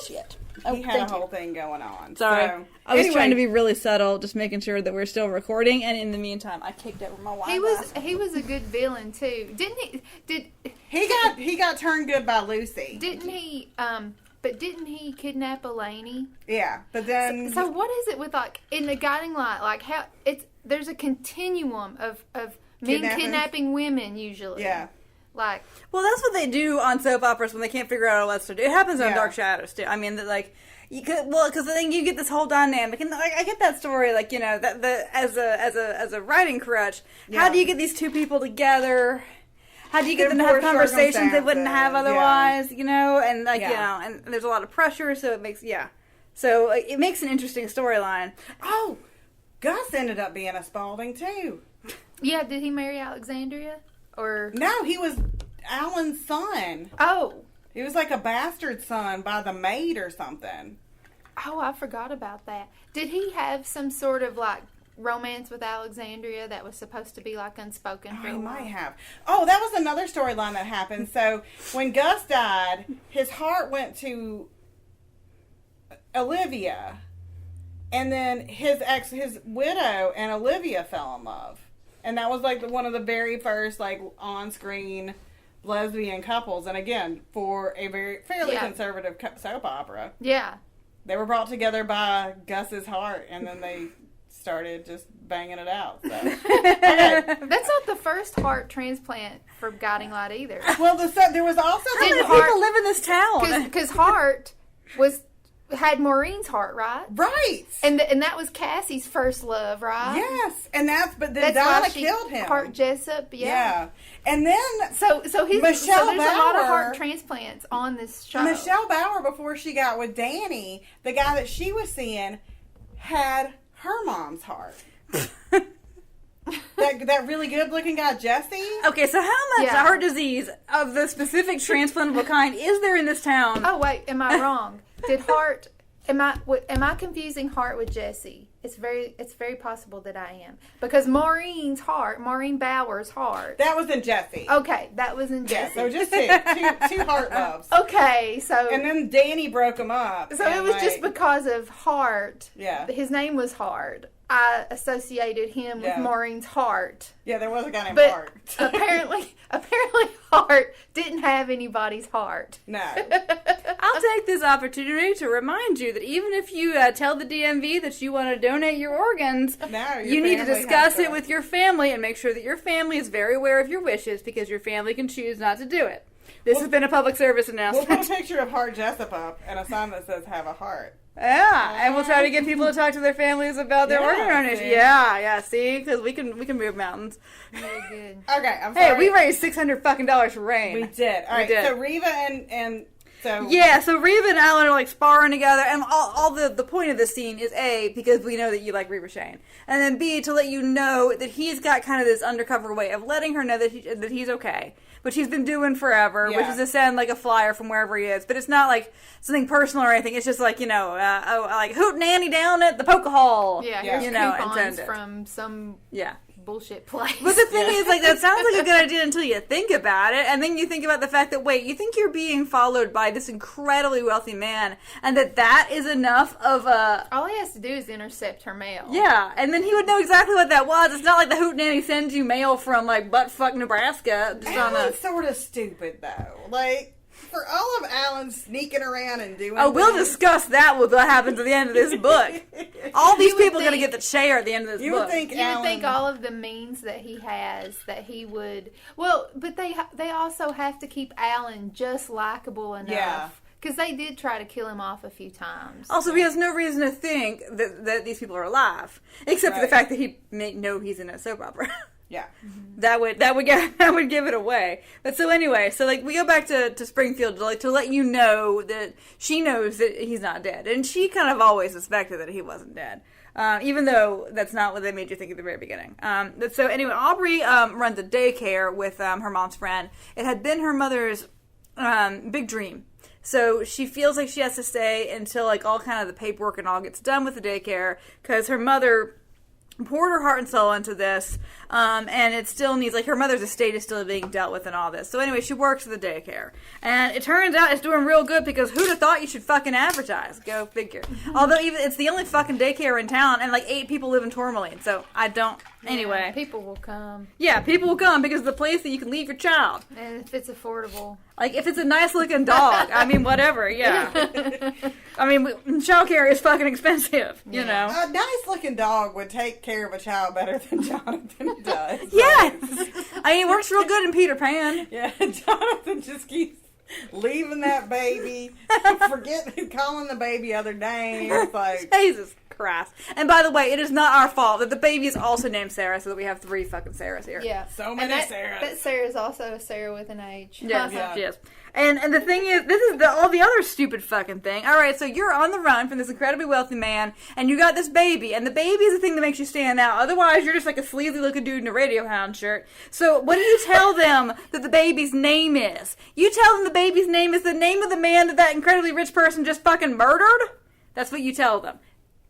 shit. he had a whole thing going on. Sorry, So, I was anyway, trying to be really subtle, just making sure that we're still recording. And in the meantime, I kicked over my wine glass. He was a good villain too, didn't he? He got turned good by Lucy. Didn't he? But didn't he kidnap Elaney? Yeah, but then So what is it with like in the Guiding Light? Like how there's a continuum of men kidnapping women usually. yeah. Like Well, that's what they do on soap operas when they can't figure out what else to do. It happens on Yeah. Dark Shadows too. I mean, that like you could, because then you get this whole dynamic, and like, I get that story, like, you know, that as a writing crutch. Yeah. How do you get these two people together? How do you get them to Poor have conversations they wouldn't have circumstances, otherwise? You know, and like Yeah. you know, and there's a lot of pressure, so it makes so like, it makes an interesting storyline. Oh, Gus ended up being a Spaulding too. yeah, did he marry Alexandria or No, he was Alan's son. oh. He was like a bastard son by the maid or something. Oh, I forgot about that. Did he have some sort of like romance with Alexandria that was supposed to be like unspoken for He a while? might have. Oh, that was another storyline that happened. So when Gus died, his heart went to Olivia, and then his widow and Olivia fell in love, and that was like one of the very first like on-screen lesbian couples. And again, for a fairly Yeah. conservative soap opera, Yeah. they were brought together by Gus's heart, and then they started just banging it out. So. Okay. That's not the first heart transplant for Guiding Light either. Well, there was also How many Didn't people Hart- live in this town? Because Hart had Maureen's heart, right? right. And that was Cassie's first love, right? Yes, and but then That's why Donna she killed him. Hart Jessup, Yeah, and then So there's Michelle a lot of Bauer- heart transplants on this show. Michelle Bauer, before she got with Danny, the guy that she was seeing, had her mom's heart. that really good looking guy, Jesse. Okay, so how much Yeah. heart disease of the specific transplantable kind is there in this town? Oh wait, am I wrong? Did Hart? Am I confusing Hart with Jesse? It's very possible that I am, because Maureen Bauer's heart. That was in Jesse. Okay, that was in Yeah, Jesse. so just two heart loves. Okay, so And then Danny broke them up. so and, it was just like, because of Hart. Yeah. His name was Hart. I associated him with Maureen's heart. Yeah, there was a guy named But Hart. apparently Hart didn't have anybody's heart. No. I'll take this opportunity to remind you that even if you tell the DMV that you want to donate your organs, you need to discuss it with your family and make sure that your family is very aware of your wishes, because your family can choose not to do it. This has been a public service announcement. We'll put a picture of Hart Jessup up and a sign that says "Have a heart." Yeah, and we'll try to get people to talk to their families about their organ donation. Yeah, see, because we can move mountains. Very good. Okay, I'm sorry. Hey, we raised $600 for Rain. We did. All right, so Reva and so yeah, so Reva and Alan are like sparring together, and all the point of this scene is A, because we know that you like Reva Shane, and then B, to let you know that he's got kind of this undercover way of letting her know that he's okay, which he's been doing forever, which is to send like a flyer from wherever he is, but it's not like something personal or anything. It's just like, like Hoot Nanny down at the Poke Hall. Yeah, here's coupons intended from some bullshit place. But the thing is, like, that sounds like a good idea until you think about it, and then you think about the fact that, wait, you think you're being followed by this incredibly wealthy man, and that is enough of a... All he has to do is intercept her mail. Yeah, and then he would know exactly what that was. It's not like the hootenanny sends you mail from, like, buttfuck Nebraska. Alan's sort of stupid, though. Like... For all of Alan sneaking around and doing we'll discuss that with what happens at the end of this book. All these people are going to get the chair at the end of this book. You would think all of the means that he has, that he would... Well, but they also have to keep Alan just likable enough. Yeah. Because they did try to kill him off a few times. Also, he has no reason to think that these people are alive. Except for the fact that he may know he's in a soap opera. Yeah, that would give it away. But so anyway, so like we go back to Springfield to let you know that she knows that he's not dead, and she kind of always suspected that he wasn't dead, even though that's not what they made you think at the very beginning. So anyway, Aubrey runs a daycare with her mom's friend. It had been her mother's big dream. So she feels like she has to stay until like all kind of the paperwork and all gets done with the daycare, because her mother poured her heart and soul into this, and it still needs, like, her mother's estate is still being dealt with and all this. So anyway, she works at the daycare. And it turns out it's doing real good, because who'd have thought you should fucking advertise? Go figure. Although even it's the only fucking daycare in town, and like 8 people live in Tourmaline, so I don't... Anyway. Yeah, people will come. Yeah, people will come, because it's the place that you can leave your child. And if it's affordable. Like, if it's a nice-looking dog, I mean, whatever, yeah. I mean, childcare is fucking expensive, you know. A nice-looking dog would take care of a child better than Jonathan does. Yes! I mean, it works real good in Peter Pan. Yeah, Jonathan just keeps leaving that baby, forget calling the baby other names, like... Jesus Christ. And by the way, it is not our fault that the baby is also named Sarah, so that we have 3 fucking Sarahs here. Yeah. So many Sarahs. That Sarah's also a Sarah with an H. Yes, yes. And the thing is, this is all the other stupid fucking thing. Alright, so you're on the run from this incredibly wealthy man, and you got this baby, and the baby is the thing that makes you stand out. Otherwise, you're just like a sleazy looking dude in a Radiohound shirt. So what do you tell them that the baby's name is? You tell them the baby's name is the name of the man that incredibly rich person just fucking murdered? That's what you tell them.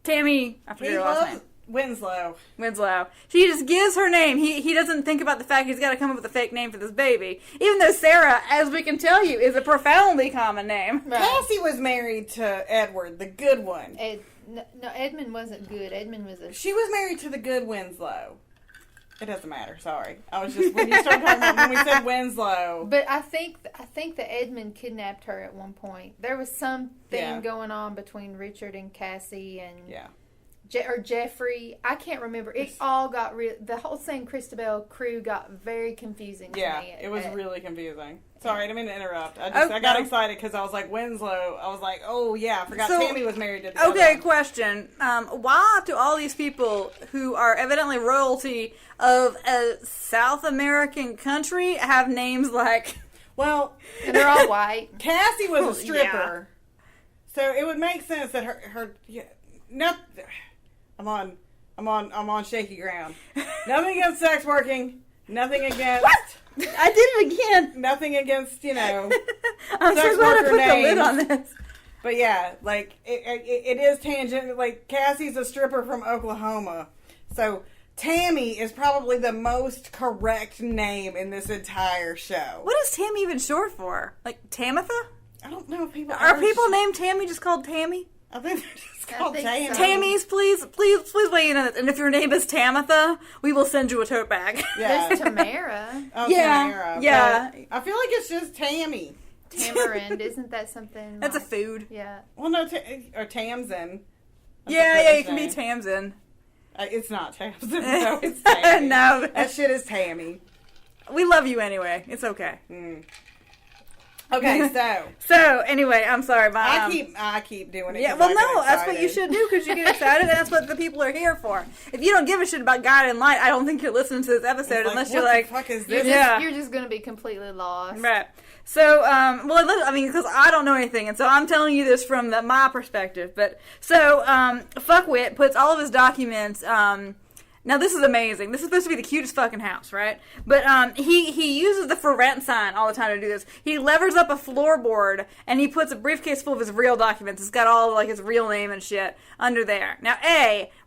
Tammy, I forget her last name. Winslow. She just gives her name. He doesn't think about the fact he's got to come up with a fake name for this baby. Even though Sarah, as we can tell you, is a profoundly common name. Right. Cassie was married to Edward, the good one. No, Edmund wasn't good. Edmund was She was married to the good Winslow. It doesn't matter. Sorry, I was just when you started talking about when we said Winslow. But I think that Edmund kidnapped her at one point. There was something going on between Richard and Cassie and or Jeffrey. I can't remember. It all got the whole San Cristobal crew got very confusing to me. It was really confusing. Sorry, I didn't mean to interrupt. I got excited because I was like, Winslow. I was like, oh yeah, I forgot Tammy was married to the other one. Question. Why do all these people who are evidently royalty of a South American country have names like... Well... And they're all white. Cassie was a stripper. Yeah. So it would make sense that her I'm on shaky ground. Nothing against sex working. Nothing against... What? I did it again. Nothing against, I'm sex so glad I worker put names. the lid on this. But yeah, like, it is tangent. Like, Cassie's a stripper from Oklahoma. So, Tammy is probably the most correct name in this entire show. What is Tammy even short for? Like, Tamitha? I don't know if people... Are people named Tammy just called Tammy? I think they're just called think Tammy. so. Tammy's, please weigh in on this. And if your name is Tamitha, we will send you a tote bag. Yeah. There's Tamara. Oh, Yeah, Tamara, yeah. but I feel like it's just Tammy. Tamarind, isn't that something? That's a like- food. Yeah. Well, no, or Tamsin. That's Yeah, a yeah, you British can be name. Tamsin. It's not Tamsin. No, it's Tammy. No. That shit is Tammy. We love you anyway. It's okay. Okay, so So, anyway, I'm sorry. My, I keep doing it. Yeah, 'cause well, I get no, that's what you excited. should do because you get excited, and that's what the people are here for. If you don't give a shit about God and light, I don't think you're listening to this episode It's unless what you're like, the fuck is You're this? just, Yeah. you're just going to be completely lost. right. So, well, I mean, because I don't know anything, and so I'm telling you this from my perspective. But so, Fuckwit puts all of his documents. Now this is amazing. This is supposed to be the cutest fucking house, right? But he uses the for rent sign all the time to do this. He levers up a floorboard and he puts a briefcase full of his real documents. It's got all like his real name and shit under there. Now,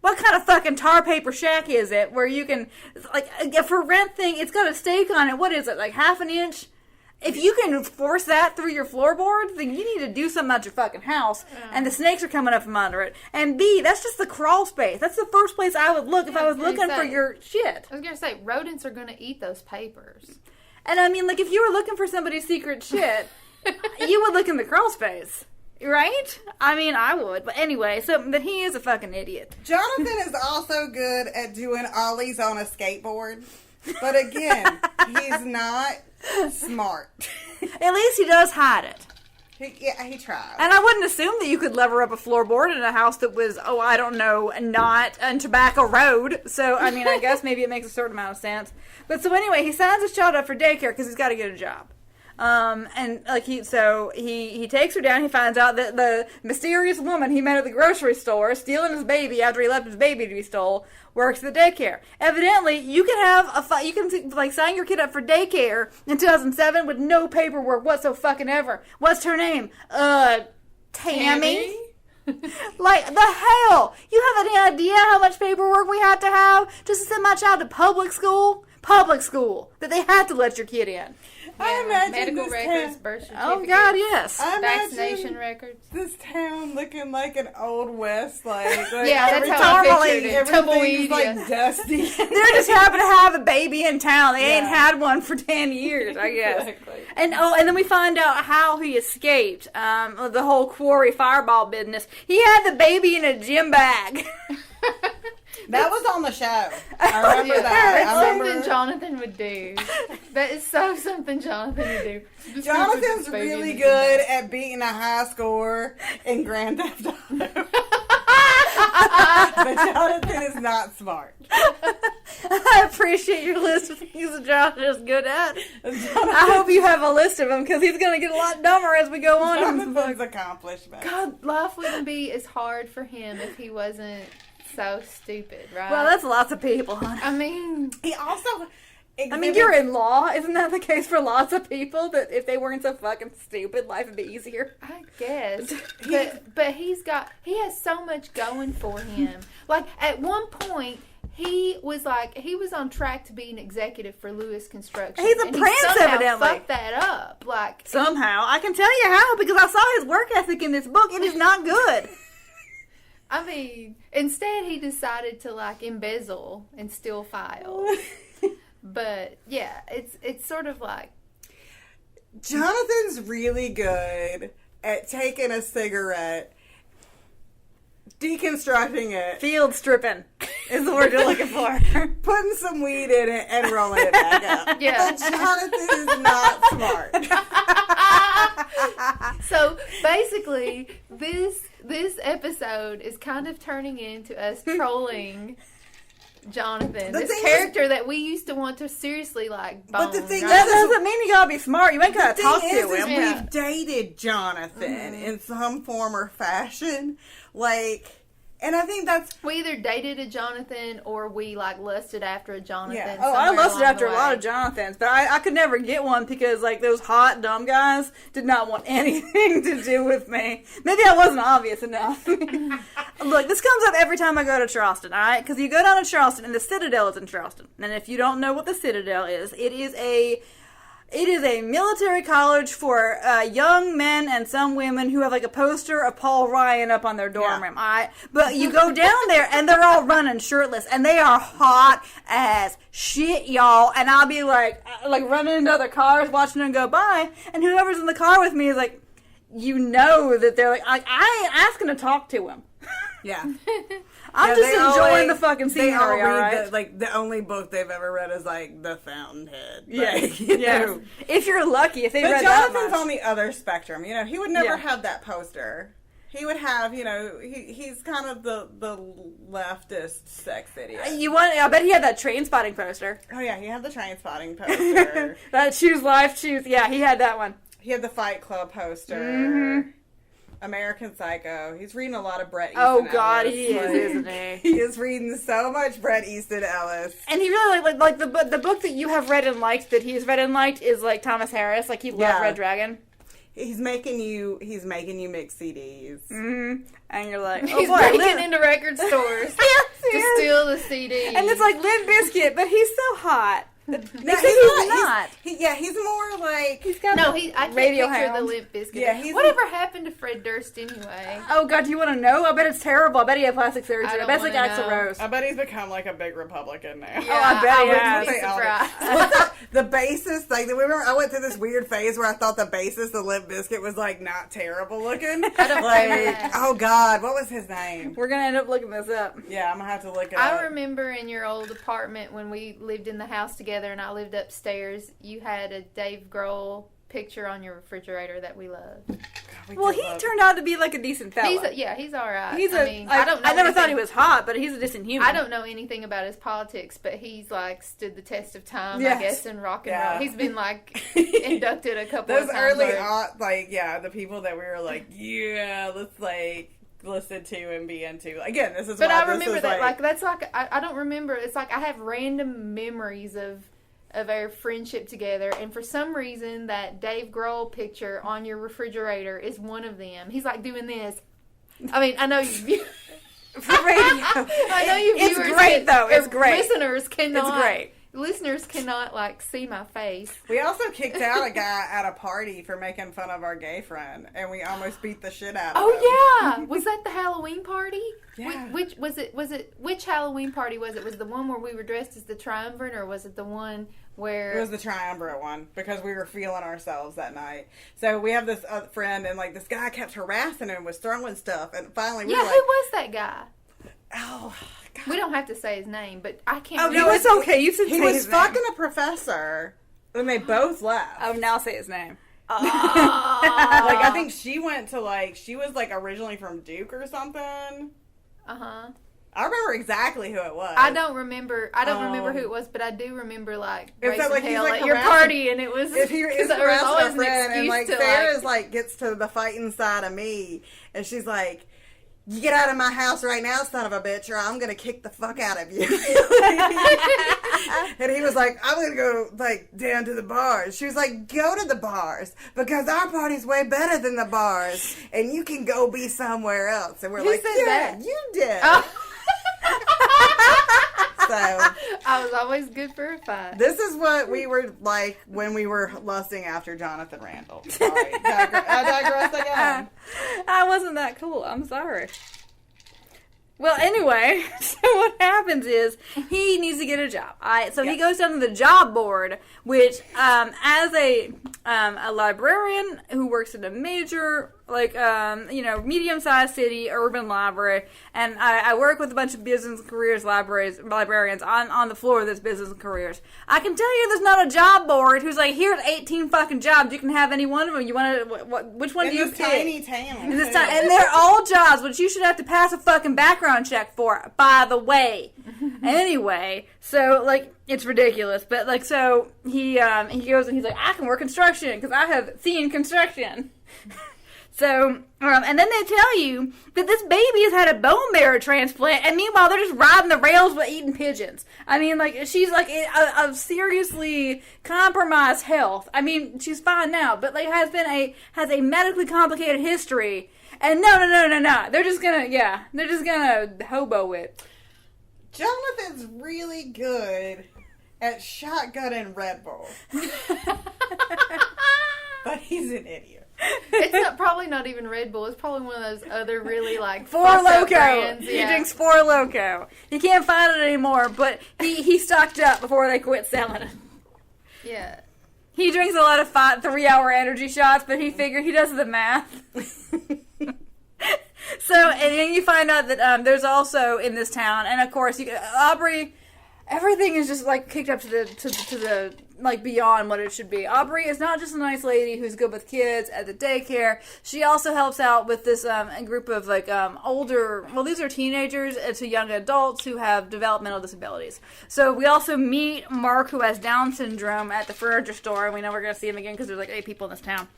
what kind of fucking tar paper shack is it where you can like a for rent thing? It's got a stake on it. What is it, like half an inch? If you can force that through your floorboards, then you need to do something about your fucking house. And the snakes are coming up from under it. And B, that's just the crawl space. That's the first place I would look if I was looking for your shit. I was going to say, rodents are going to eat those papers. And I mean, like, if you were looking for somebody's secret shit, you would look in the crawl space. Right? I mean, I would. But anyway, but he is a fucking idiot. Jonathan is also good at doing ollies on a skateboard. But again, he's not smart. At least he does hide it. He tried. And I wouldn't assume that you could lever up a floorboard in a house that was, I don't know, not on Tobacco Road. So, I mean, I guess maybe it makes a certain amount of sense. But so anyway, he signs his child up for daycare because he's got to get a job. And like he takes her down. He finds out that the mysterious woman he met at the grocery store stealing his baby after he left his baby to be stole works at the daycare. Evidently, you can have you can like sign your kid up for daycare in 2007 with no paperwork whatsoever. What's her name? Tammy. Like the hell? You have any idea how much paperwork we had to have just to send my child to public school? Public school that they had to let your kid in. I imagine medical this records, town, birth certificates. Oh God, yes. I imagine Vaccination records. this town looking like an old west, like Yeah, that's every how I time pictured it. everything's Tumbleweed, like yeah. dusty. They just happen to have a baby in town. They ain't Yeah. had one for 10 years, I guess. Exactly. And then we find out how he escaped the whole quarry fireball business. He had the baby in a gym bag. That was on the show. I remember that. That's I remember something Jonathan would do. That is so something Jonathan would do. Just Jonathan's put this baby really in the good gym at beating a high score in Grand Theft Auto. But Jonathan is not smart. I appreciate your list of things that Josh is good at. I hope you have a list of them because he's going to get a lot dumber as we go on. Jonathan's accomplishment. God, life wouldn't be as hard for him if he wasn't so stupid, right? Well, that's lots of people, hon. I mean, He also. I mean, you're in law. Isn't that the case for lots of people? That if they weren't so fucking stupid, life would be easier. I guess, but he has so much going for him. Like at one point, he was on track to be an executive for Lewis Construction. He's a and prince, he somehow evidently. Fucked that up, like Somehow. I can tell you how because I saw his work ethic in this book. It is not good. I mean, instead he decided to like embezzle and steal files. But yeah, it's sort of like Jonathan's really good at taking a cigarette, deconstructing it, Field stripping is the word you're looking for. putting some weed in it, and rolling it back up. Yeah. But Jonathan is not smart. so basically this episode is kind of turning into us trolling Jonathan, The this thing character that we used to want to seriously like bone. But the thing right? That doesn't mean you gotta be smart. You ain't gotta The talk thing to is him. Yeah. we've dated Jonathan in some form or fashion. Like, and I think that's... we either dated a Jonathan or we like lusted after a Jonathan. Yeah. Oh, I somewhere lusted along after the a lot way. of Jonathans, but I could never get one because, like, those hot, dumb guys did not want anything to do with me. Maybe I wasn't obvious enough. Look, this comes up every time I go to Charleston, alright? Because you go down to Charleston, and the Citadel is in Charleston. And if you don't know what the Citadel is, it It is a military college for young men and some women who have like a poster of Paul Ryan up on their dorm room. But you go down there and they're all running shirtless and they are hot as shit, y'all. And I'll be like running into other cars, watching them go by, and whoever's in the car with me is like, you know that they're like I ain't asking to talk to him. Yeah. I'm just enjoying the fucking scenery, all right? The only book they've ever read is, like, The Fountainhead. Yes, yes. If you're lucky, if they read Jonathan's that much. on the other spectrum. You know, he would never have that poster. He would have, you know, he's kind of the leftist sex idiot. I bet he had that Train Spotting poster. Oh, yeah, he had the Train Spotting poster. That Choose Life, Choose. Yeah, he had that one. He had the Fight Club poster. Mm-hmm. American Psycho. He's reading a lot of Bret Easton Oh, God, Ellis. he is, isn't he? He is reading so much Bret Easton Ellis. And he really, like the book that you have read and liked, that he's read and liked, is, like, Thomas Harris. Like, he loved Red Dragon. He's making you mix CDs. Mm-hmm. And you're like, oh, he's boy, breaking into record stores to steal the CD. And it's like Limp Bizkit, but he's so hot. No, he's not. He's more like... He's got I can't picture the Limp Bizkit. Yeah, whatever happened to Fred Durst anyway? Oh, God, do you want to know? I bet it's terrible. I bet he had plastic surgery. I bet it's like Axl Rose. I bet he's become like a big Republican now. Yeah, I bet he has. wouldn't be surprised. The bassist, like, remember I went through this weird phase where I thought the bassist, the Limp Bizkit, was like not terrible looking. I don't like, oh God, what was his name? We're gonna end up looking this up. Yeah, I'm gonna have to look it up. I remember in your old apartment when we lived in the house together and I lived upstairs, you had a Dave Grohl picture on your refrigerator that we loved. Well, he turned out to be like a decent fella. He's all right. I never thought he was hot, but he's a decent human. I don't know anything about his politics, but he's like stood the test of time, I guess, in rock and roll. He's been like inducted a couple of times. Those early, the people that we were like, let's like listen to and be into. Again, this is. But I remember that that's like I don't remember. It's like I have random memories of our friendship together, and for some reason that Dave Grohl picture on your refrigerator is one of them. He's like doing this. I mean, I know you for radio. I know you viewers. It's great though. It's great. Listeners cannot. It's great. Listeners cannot like see my face. We also kicked out a guy at a party for making fun of our gay friend, and we almost beat the shit out of him. Oh yeah, was that the Halloween party? Yeah. Which was it? Which Halloween party was it? Was it the one where we were dressed as the triumvirate, or was it the one where it was the triumvirate one, because we were feeling ourselves that night? So we have this friend, and like this guy kept harassing him, was throwing stuff, and finally we were like, who was that guy? Oh, God. We don't have to say his name, but I can't. Oh no, it's okay. You said he was fucking a professor, and they both left. Oh, now say his name. Like I think she went to she was originally from Duke or something. I remember exactly who it was. I don't remember who it was, but I do remember raising hell at your party, and it was if he is there was always our friend, an and excuse to Sarah's gets to the fighting side of me, and she's like, "You get out of my house right now, son of a bitch, or I'm gonna kick the fuck out of you." And he was like, "I'm gonna go down to the bars." She was like, "Go to the bars because our party's way better than the bars, and you can go be somewhere else." And we're Who like, said "Yeah, that? you did." Oh. So I was always good for a fight. this is what we were like when we were lusting after Jonathan Randall. Sorry, I digress again. I wasn't that cool. I'm sorry. Well, anyway, so what happens is he needs to get a job. He goes down to the job board, which, as a librarian who works in a major, medium-sized city, urban library, and I work with a bunch of business and careers librarians on the floor of this business and careers. I can tell you there's not a job board who's like, here's 18 fucking jobs. You can have any one of them. You want to, which one do you pick? Tiny town. And they're all jobs, which you should have to pass a fucking background check for, by the way. Anyway, so, it's ridiculous. But, so, he goes and he's like, I can work construction, because I have seen construction. So, and then they tell you that this baby has had a bone marrow transplant, and meanwhile they're just riding the rails with eating pigeons. I mean, she's of seriously compromised health. I mean, she's fine now, but has a medically complicated history. And no. They're just gonna hobo it. Jonathan's really good at shotgun and Red Bull. But he's an idiot. It's probably not even Red Bull. It's probably one of those other really like Four fucked up Loko. brands. He Yeah. drinks Four Loko. He can't find it anymore, but he stocked up before they quit selling it. Yeah. He drinks a lot of 3-hour energy shots, but he figured he does the math. So, and then you find out that there's also in this town, and of course, Aubrey, everything is just like kicked up to the like beyond what it should be. Aubrey is not just a nice lady who's good with kids at the daycare. She also helps out with this group of like older, well, these are teenagers to young adults who have developmental disabilities. So we also meet Mark, who has Down syndrome, at the furniture store, and we know we're going to see him again because there's like 8 people in this town.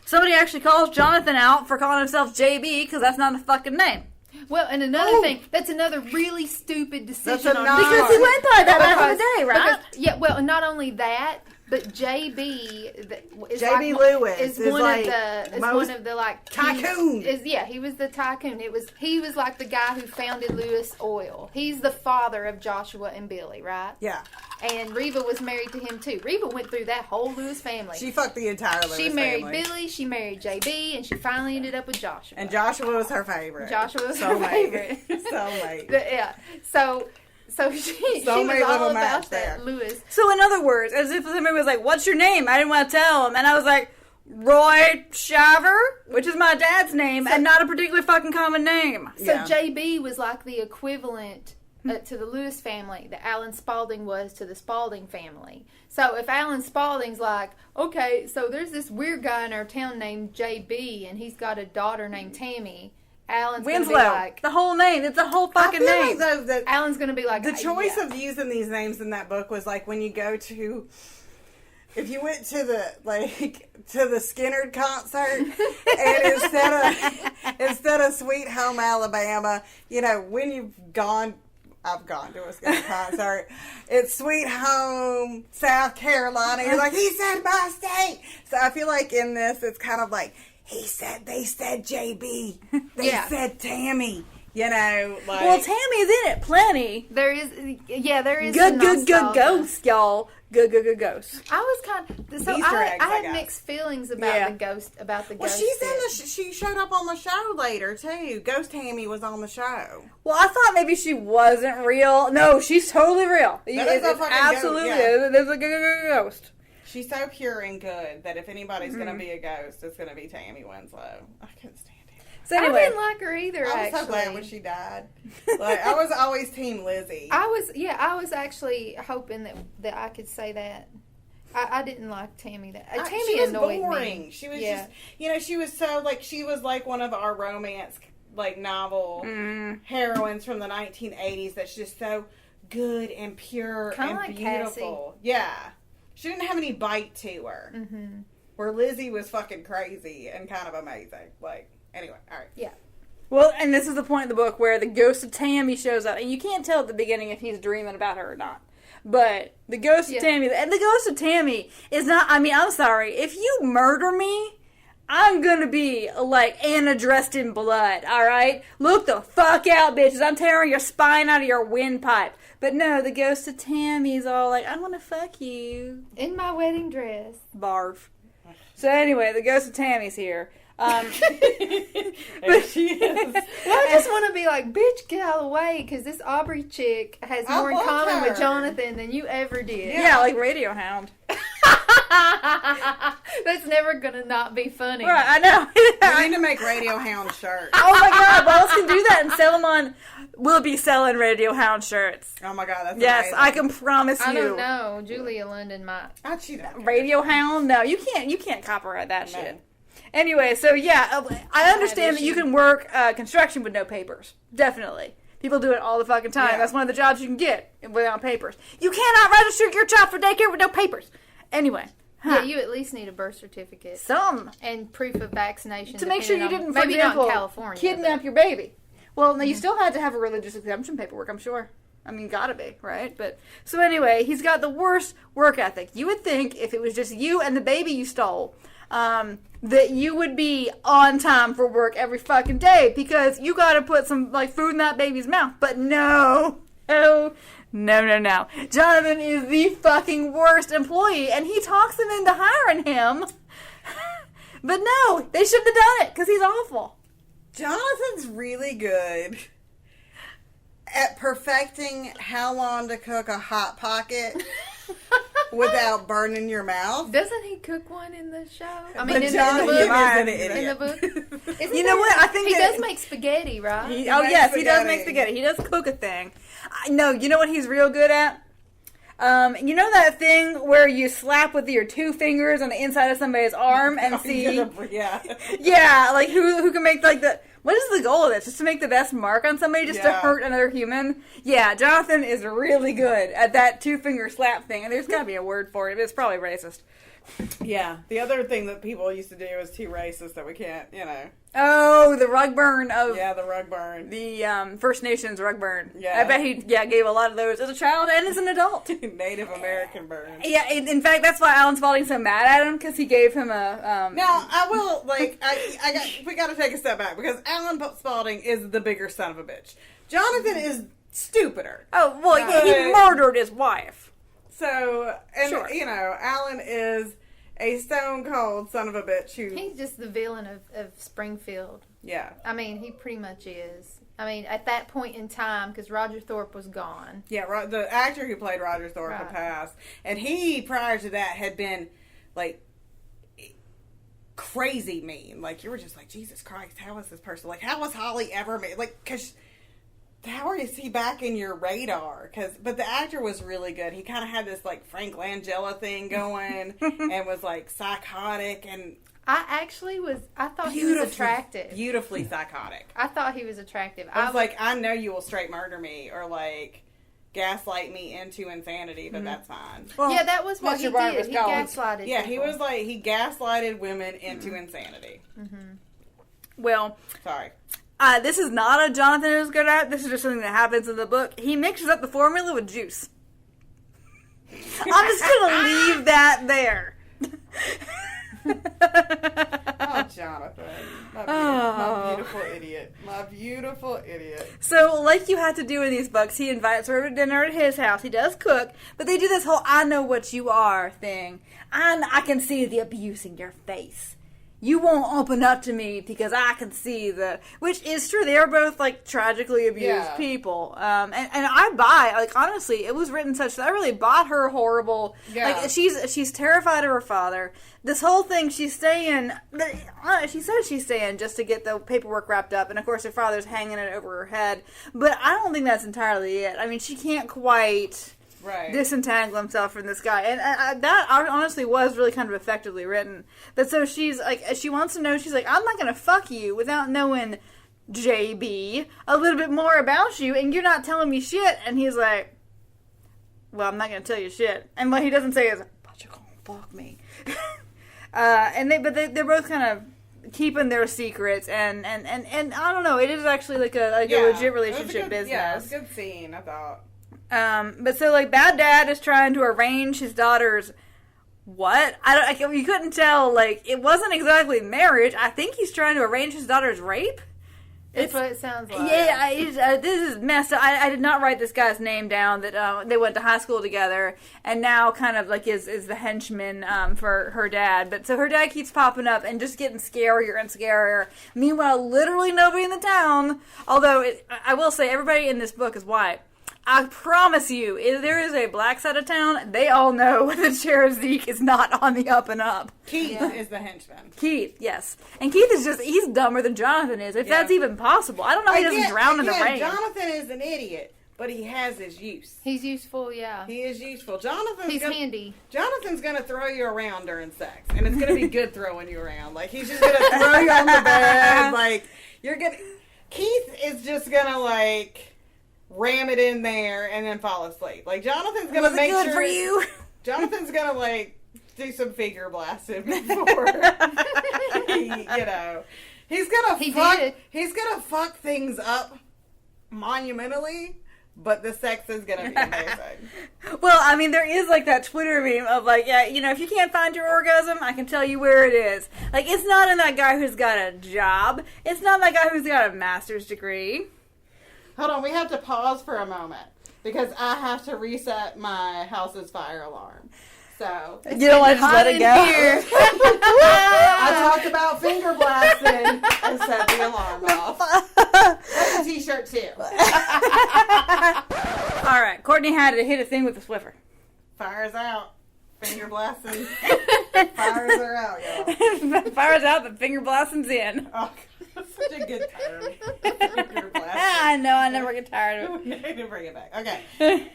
Somebody actually calls Jonathan out for calling himself JB because that's not a fucking name. Well, and another thing, that's another really stupid decision on Because Because he went by that back in the day, right? Yeah, well, and not only that, but JB is JB like, Lewis is is one like of the most one of the like tycoon. He was the tycoon. He was like the guy who founded Lewis Oil. He's the father of Joshua and Billy, right? Yeah. And Reva was married to him too. Reva went through that whole Lewis family. She fucked the entire Lewis She married family. Billy, she married JB, and she finally ended up with Joshua. And Joshua was her favorite. Joshua was her Soulmate. favorite. Soulmate. Yeah. So she was all little about match that there. Lewis. So in other words, as if somebody was like, "What's your name?" I didn't want to tell him, and I was like, "Roy Shaver," which is my dad's name, and not a particularly fucking common name. So Yeah. JB was like the equivalent to the Lewis family that Alan Spaulding was to the Spaulding family. So if Alan Spaulding's like, okay, so there's this weird guy in our town named JB, and he's got a daughter named Tammy, Alan's going to be Winslow, like... the whole name. It's a whole I fucking feel name. like though that Alan's going to be like... the choice yeah. of using these names in that book was like when you go to, if you went to the Skinner concert and instead of Sweet Home Alabama, you know, when you've gone, I've gone to a Skinner concert, it's Sweet Home South Carolina. You're like, he said my state. So I feel like in this, it's kind of like, they said JB. They Yeah. said Tammy. You know, like. Well, Tammy's in it plenty. There is Good, some good nostalgia. ghost, y'all. Good ghost. I was kind of... So Easter I eggs, I had guess. mixed feelings about Yeah. the ghost, Well, ghost she's in bit. the. She showed up on the show later too. Ghost Tammy was on the show. Well, I thought maybe she wasn't real. No, she's totally real. is It's a fucking absolutely ghost, yeah. There's a ghost. She's so pure and good that if anybody's gonna be a ghost, it's gonna be Tammy Winslow. I couldn't stand it. So I anyway, didn't like her either, I was actually. so glad when she died. Like I was always Team Lizzie. I was actually hoping that I could say that. I didn't like Tammy. Tammy she was annoyed boring. me. She was Yeah. just, she was so she was like one of our romance novel heroines from the 1980s. That's just so good and pure Kinda and like beautiful. Yeah, she didn't have any bite to her. Mm-hmm. Where Lizzie was fucking crazy and kind of amazing. Like, anyway, all right. Yeah. well, and this is the point in the book where the ghost of Tammy shows up, and you can't tell at the beginning if he's dreaming about her or not. But the ghost of Tammy, and the ghost of Tammy is not, I mean, I'm sorry, if you murder me, I'm gonna be like Anna dressed in blood, alright? Look the fuck out, bitches. I'm tearing your spine out of your windpipe. But no, the ghost of Tammy's all like, I wanna fuck you. In my wedding dress. Barf. So anyway, the ghost of Tammy's here. But she is. I just want to be like, bitch, get out of the way, because this Aubrey chick has I more in love common her. with Jonathan than you ever did. Yeah, like Radiohound. That's never gonna not be funny. Right, I know. We need to make Radiohound shirts. Oh my god, well, let's can do that and sell them on. We'll be selling Radiohound shirts. Oh my god, that's Yes, amazing. I can promise you. I don't know. Julia London might. She don't. Radiohound? No, you can't copyright that shit. Anyway, so yeah, I understand that you can work construction with no papers. Definitely. People do it all the fucking time. Yeah. That's one of the jobs you can get without papers. You cannot register your child for daycare with no papers. Anyway. Yeah, you at least need a birth certificate Some. and proof of vaccination To make sure you depending on- didn't, for maybe example, not in California, kidnap your baby. Well, no, you still had to have a religious exemption paperwork, I'm sure. I mean, gotta be, right? But so anyway, he's got the worst work ethic. You would think if it was just you and the baby you stole, that you would be on time for work every fucking day because you gotta put some like food in that baby's mouth. But no, No. Jonathan is the fucking worst employee, and he talks them into hiring him. But no, they shouldn't have done it, because he's awful. Jonathan's really good at perfecting how long to cook a Hot Pocket without burning your mouth. Doesn't he cook one in the show? I mean, But in Jonathan the book. is an In the idiot. book. Isn't You know what? I think he that- does make spaghetti, right? He makes yes, he does spaghetti. make spaghetti. He does cook a thing. No, you know what he's real good at? You know that thing where you slap with your two fingers on the inside of somebody's arm and see, Yeah. yeah, like who can make like the. What is the goal of this? Just to make the best mark on somebody, just to Yeah. hurt another human? Yeah, Jonathan is really good at that two-finger slap thing, and there's got to be a word for it, but it's probably racist. Yeah. The other thing that people used to do is too racist that we can't, Oh, the rug burn of Yeah, the rug burn. the First Nations rug burn. Yeah. I bet he gave a lot of those as a child and as an adult. Native American burn. Yeah, in fact, that's why Alan Spaulding's so mad at him, because he gave him a. Now, I will, we gotta take a step back, because Alan Spaulding is the bigger son of a bitch. Jonathan is stupider. Oh, well, he murdered his wife. So, and, Sure. Alan is a stone cold son of a bitch who, He's just the villain of Springfield. yeah. I mean, he pretty much is. I mean, at that point in time, because Roger Thorpe was gone. Yeah, the actor who played Roger Thorpe had Right. passed. And he, prior to that, had been, crazy mean. Like, you were just like, Jesus Christ, how is this person? Like, how was Holly ever made? Like, because how is he back in your radar? But the actor was really good. He kind of had this, Frank Langella thing going and was, psychotic and I thought he was attractive. beautifully psychotic. I thought he was attractive. I was like, I know you will straight murder me or, gaslight me into insanity, but that's fine. Well, yeah, that was what that's he your Brian did. He Pascal. gaslighted Yeah, he people. was he gaslighted women into insanity. Well, Sorry. this is not a Jonathan is good at. This is just something that happens in the book. He mixes up the formula with juice. I'm just going to leave that there. Oh, Jonathan. My beautiful idiot. My beautiful idiot. So, like you had to do in these books, he invites her to dinner at his house. He does cook, but they do this whole I know what you are thing. I can see the abuse in your face. You won't open up to me because I can see which is true. They are both tragically abused people. And I buy, honestly, it was written such that I really bought her horrible. Yeah. She's terrified of her father. This whole thing, she's staying, she says she's staying just to get the paperwork wrapped up. And of course her father's hanging it over her head. But I don't think that's entirely it. I mean, she can't quite disentangle himself from this guy, and that honestly was really kind of effectively written. But so she's she wants to know. She's like, I'm not gonna fuck you without knowing JB a little bit more about you, and you're not telling me shit. And he's like, well, I'm not gonna tell you shit. And what he doesn't say is, but you're gonna fuck me. They're both kind of keeping their secrets, and I don't know. It is actually a legit relationship business. Yeah, it was a good scene, I thought. But so Bad Dad is trying to arrange his daughter's what? You couldn't tell. It wasn't exactly marriage. I think he's trying to arrange his daughter's rape. That's what it sounds like. Yeah, this is messed up. I did not write this guy's name down. That they went to high school together, and now kind of is the henchman for her dad. But so her dad keeps popping up and just getting scarier and scarier. Meanwhile, literally nobody in the town. Although I will say everybody in this book is white. I promise you, if there is a black side of town, they all know that Sheriff Zeke is not on the up and up. Keith is the henchman. Keith, yes. And Keith is he's dumber than Jonathan is, if that's even possible. I don't know if he doesn't drown in the rain. Jonathan is an idiot, but he has his use. He's useful, yeah. He is useful. He's handy. Jonathan's going to throw you around during sex, and it's going to be good throwing you around. He's just going to throw you on the bed. Keith is just going to, ram it in there and then fall asleep. Jonathan's gonna make good sure for you. Jonathan's gonna do some figure blasting before he's gonna fuck things up monumentally, but the sex is gonna be amazing. Well, I mean, there is that Twitter meme of if you can't find your orgasm, I can tell you where it is. It's not in that guy who's got a job. It's not that guy who's got a master's degree. Hold on, we have to pause for a moment. because I have to reset my house's fire alarm. So You don't want to just let it go. Here. I talked about finger blasting and set the alarm off. That's a t-shirt too. All right, Courtney had to hit a thing with the Swiffer. Fire's out. Finger blasting. Fires are out, y'all. Fire's out, but finger blasting's in. Oh, that's such a good term. Finger blasting. I know, I never get tired of it. I need to bring it back. Okay.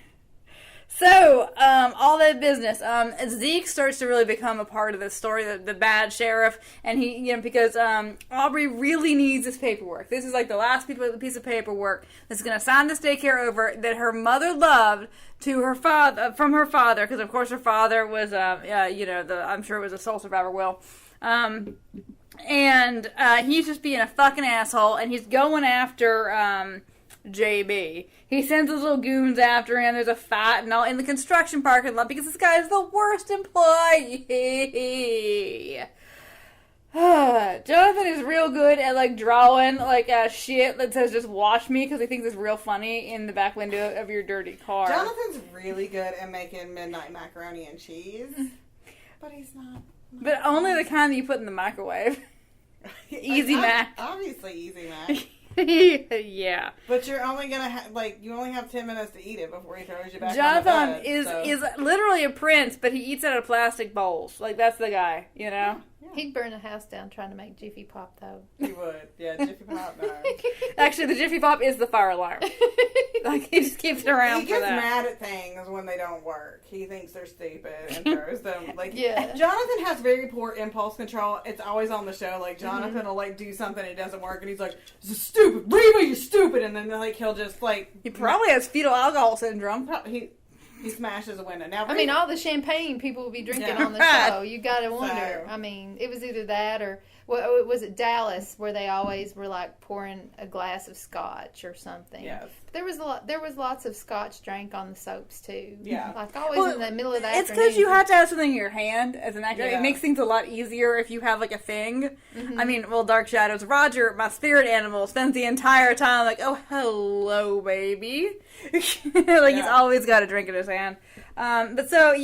So, all that business. Zeke starts to really become a part of this story, the bad sheriff, and he, because Aubrey really needs this paperwork. This is like the last piece of paperwork that's going to sign this daycare over that her mother loved to her father, from her father, because of course her father was, I'm sure it was a sole survivor will. And he's just being a fucking asshole, and he's going after JB. He sends his little goons after him. There's a fight and all in the construction parking lot because this guy is the worst employee. Jonathan is real good at like drawing like shit that says "just watch me" because he thinks it's real funny in the back window of your dirty car. Jonathan's really good at making midnight macaroni and cheese, but he's not. But only the kind that you put in the microwave. Easy Mac. Obviously, Easy Mac. Yeah. But you're only gonna you only have 10 minutes to eat it before he throws you back. Jonathan on the bed, is literally a prince, but he eats out of plastic bowls. Like that's the guy, you know. Yeah. He'd burn a house down trying to make Jiffy Pop, though. He would, yeah. Jiffy Pop, no. Actually, the Jiffy Pop is the fire alarm. Like he just keeps it around He for gets that. mad at things when they don't work. He thinks they're stupid and throws them. Like, Yeah. Jonathan has very poor impulse control. It's always on the show. Like, Jonathan will like do something, it doesn't work, and he's like, "This is stupid, Reba, you're stupid," and then like he'll just like He probably has fetal alcohol syndrome. he smashes a window. Now, I mean, all the champagne people will be drinking Yeah. on the show. You got to wonder. So- I mean, it was either that or was it Dallas where they always were like pouring a glass of scotch or something. Yes. There was lots of scotch drank on the soaps too. Yeah. Like always in the middle of the It's afternoon. because you have to have something in your hand as an actor. Yeah. It makes things a lot easier if you have like a thing. I mean, well, Dark Shadows. Roger, my spirit animal, spends the entire time like, "Oh, hello, baby." He's always got a drink in his hand. So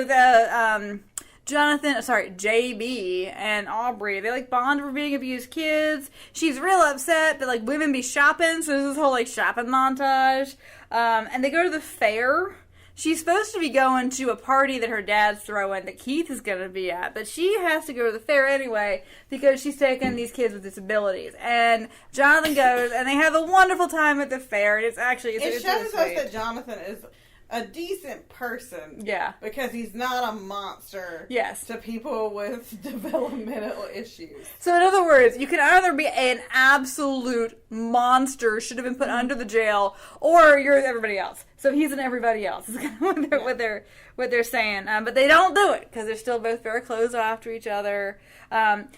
the JB and Aubrey, they like bond over being abused kids. She's real upset, but like women be shopping, so there's this whole like shopping montage. And they go to the fair. She's supposed to be going to a party that her dad's throwing that Keith is going to be at, but she has to go to the fair anyway because she's taking these kids with disabilities. And Jonathan goes, and they have a wonderful time at the fair. And it shows us that Jonathan is a decent person. Yeah. Because he's not a monster. Yes. To people with developmental issues. So in other words, you can either be an absolute monster, should have been put under the jail, or you're everybody else. So he's an everybody else. Is kind of what they're saying. But they don't do it because they're still both very close after each other.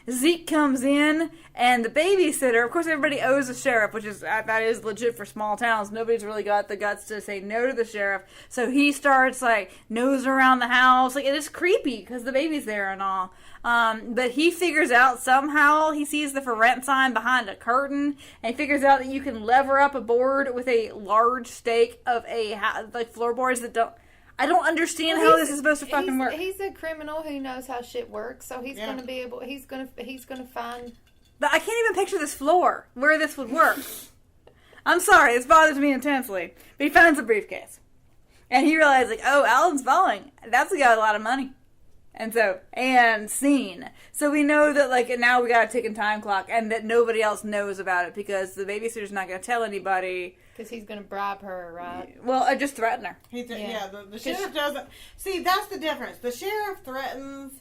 Zeke comes in, and the babysitter. Of course, everybody owes the sheriff, which is that is legit for small towns. Nobody's really got the guts to say no to the sheriff. So he starts like nosing around the house. Like it is creepy because the baby's there and all. But he figures out somehow he sees the for rent sign behind a curtain, and he figures out that you can lever up a board with a large stake of like floorboards that don't. I don't understand how this is supposed to fucking work. He's a criminal who knows how shit works, so he's going to be able. He's going to find. But I can't even picture this floor where this would work. I'm sorry, this bothers me intensely. But he finds a briefcase, and he realizes like, oh, Alan Spaulding, that's a guy with a lot of money. And scene. So we know that, like, now we got a ticking time clock and that nobody else knows about it because the babysitter's not going to tell anybody. Because he's going to bribe her, right? Well, just threaten her. The sheriff doesn't. See, that's the difference. The sheriff threatens,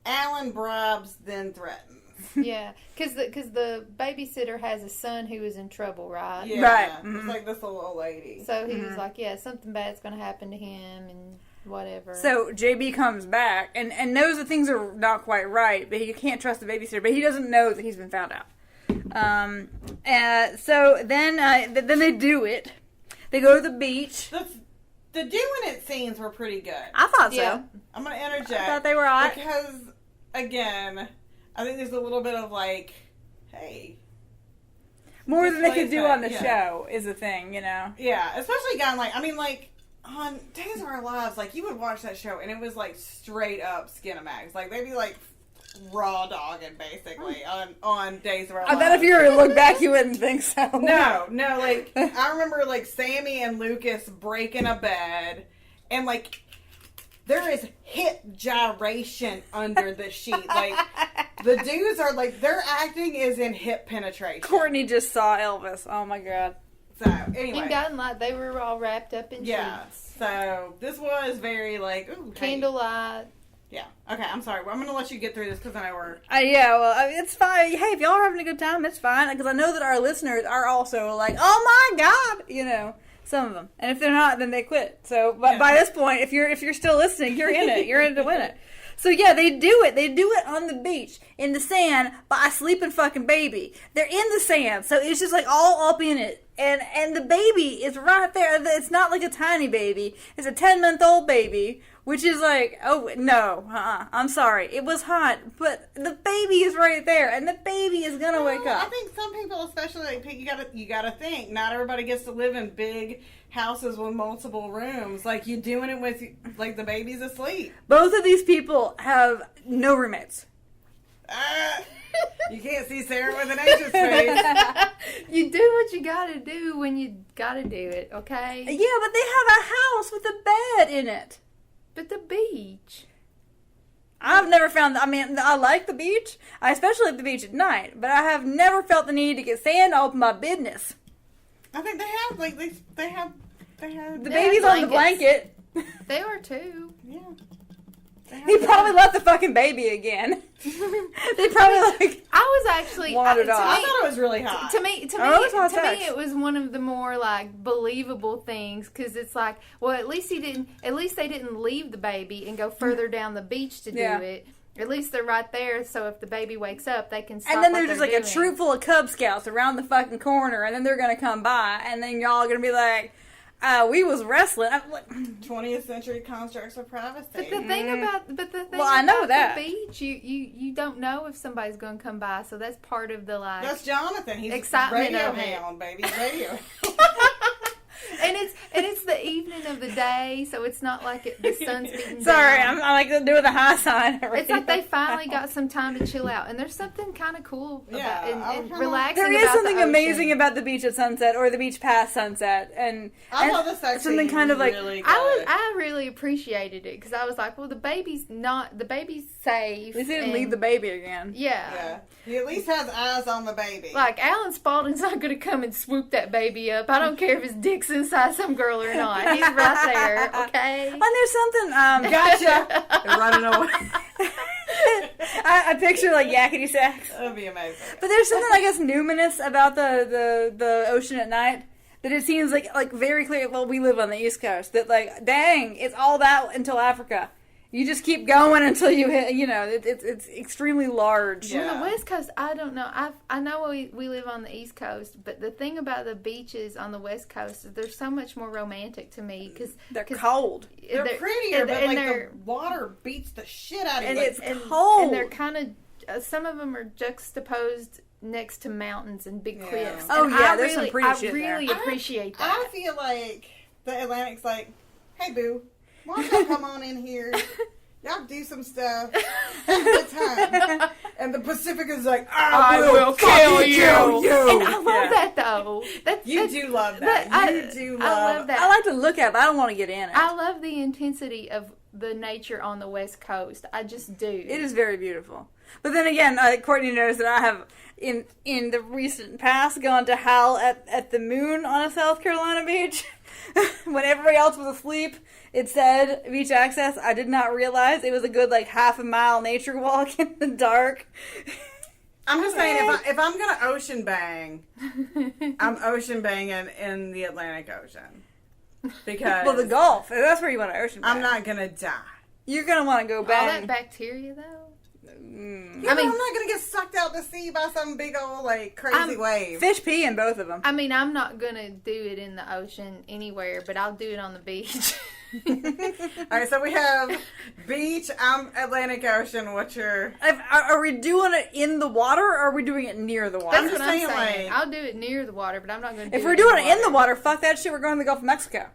Alan bribes, then threatens. Yeah, because the babysitter has a son who is in trouble, right? Yeah, right. It's Mm-hmm. like this little old lady. So he was like, yeah, something bad's going to happen to him and whatever. So JB comes back and knows that things are not quite right, but he can't trust the babysitter, but he doesn't know that he's been found out. So then they do it. They go to the beach. The doing it scenes were pretty good. I thought so. Yeah. I'm going to interject. I thought they were hot. Because, again, I think there's a little bit of like, hey. More than they could displays do that, on the yeah. show is the thing, you know? Yeah, especially gotten like, I mean, like, on Days of Our Lives, like, you would watch that show and it was like straight up Skinamax. Like, they'd be like raw dogging basically on Days of Our I Lives. bet if you were to look back, you wouldn't think so. No, like, I remember like Sammy and Lucas breaking a bed and like, there is hip gyration under the sheet. Like, the dudes are like, their acting is in hip penetration. Courtney just saw Elvis. Oh my god. So, anyway. And gotten like they were all wrapped up in Yeah. sheets. So, this was very like, ooh, hey. Candlelight. Yeah. Okay, I'm sorry. Well, I'm going to let you get through this because I know we're... Yeah, well, it's fine. Hey, if y'all are having a good time, it's fine. Because I know that our listeners are also like, oh my god, you know, some of them. And if they're not, then they quit. So, but by this point, if you're still listening, you're in it. You're in to win it. So yeah, they do it. They do it on the beach, in the sand, by a sleeping fucking baby. They're in the sand, so it's just like all up in it. And the baby is right there. It's not like a tiny baby. It's a 10-month-old baby, which is like, oh, no, I'm sorry. It was hot, but the baby is right there, and the baby is gonna wake up. I think some people, especially, like, you gotta think, not everybody gets to live in big houses with multiple rooms. Like, you're doing it with, like, the baby's asleep. Both of these people have no roommates. You can't see Sarah with an anxious face. You do what you gotta do when you gotta do it, okay? Yeah, but they have a house with a bed in it. But the beach. I've never found, I mean, I like the beach. I especially like the beach at night, but I have never felt the need to get sand to open my business. I think they have, like, they have. The baby's on the blanket. They are too. Yeah. He probably left the fucking baby again. They probably like. I was actually wandered off. I thought it was really hot. To me, it was one of the more like believable things because it's like, well, at least they didn't leave the baby and go further down the beach to do it. At least they're right there, so if the baby wakes up, they can stop. And then there's just like a troop full of Cub Scouts around the fucking corner, and then they're gonna come by, and then y'all gonna be like, we was wrestling. I'm like, 20th century constructs of privacy. But the thing about I know that. the beach, you don't know if somebody's going to come by, so that's part of the like. That's Jonathan. He's excitement of it. Radiohound, baby. Radio. And it's the evening of the day, so it's not like the sun's beating sorry, down. I like doing the high sign. It's like they finally got some time to chill out, and there's something kind of cool about and relaxing. There is about something the ocean. amazing about the beach at sunset or the beach past sunset, and I thought the sex something scene kind of like really good. I really appreciated it because I was like, well, the baby's safe. They didn't leave the baby again. Yeah. He at least has eyes on the baby. Like, Alan Spaulding's not going to come and swoop that baby up. I don't care if his dick's inside some girl or not. He's right there, okay? And there's something, Gotcha. They're running away. I picture like yakety sax. That would be amazing. But there's something, I guess, numinous about the ocean at night. That it seems like very clear. Well, we live on the East Coast. That like, dang, it's all that until Africa. You just keep going until you hit. You know, it's extremely large. Yeah. On the West Coast, I don't know. I know we live on the East Coast, but the thing about the beaches on the West Coast is they're so much more romantic to me because They're cold. They're prettier, but like the water beats the shit out of And you. it's cold. and they're kind of some of them are juxtaposed next to mountains and big cliffs. Oh, And yeah, there's some pretty shit I really there. appreciate that. I feel like the Atlantic's like, hey, boo, why don't y'all come on in here? Y'all do some stuff. Have a good time. And the Pacific is like, I will kill you. And I love that though. You do love that. I love that. I like to look at it, but I don't want to get in it. I love the intensity of the nature on the West Coast. I just do. It is very beautiful. But then again, Courtney knows that I have, in the recent past, gone to howl at the moon on a South Carolina beach. When everybody else was asleep, it said beach access. I did not realize it was a good, like, half a mile nature walk in the dark. I'm just saying, if I'm going to ocean bang, I'm ocean banging in the Atlantic Ocean. Because Well, the Gulf. That's where you want to ocean bang. I'm not going to die. You're going to want to go All bang. that bacteria though. Yeah, but I'm not going to get sucked out to sea by some big old, like, crazy wave. Fish pee in both of them. I mean, I'm not gonna do it in the ocean anywhere, but I'll do it on the beach. All right, so we have beach, Atlantic Ocean. What's your... Are we doing it in the water, or are we doing it near the water? That's what I'm saying, saying. like- I'll do it near the water, but I'm not going to do it If we're doing it in the water, fuck that shit, we're going to the Gulf of Mexico.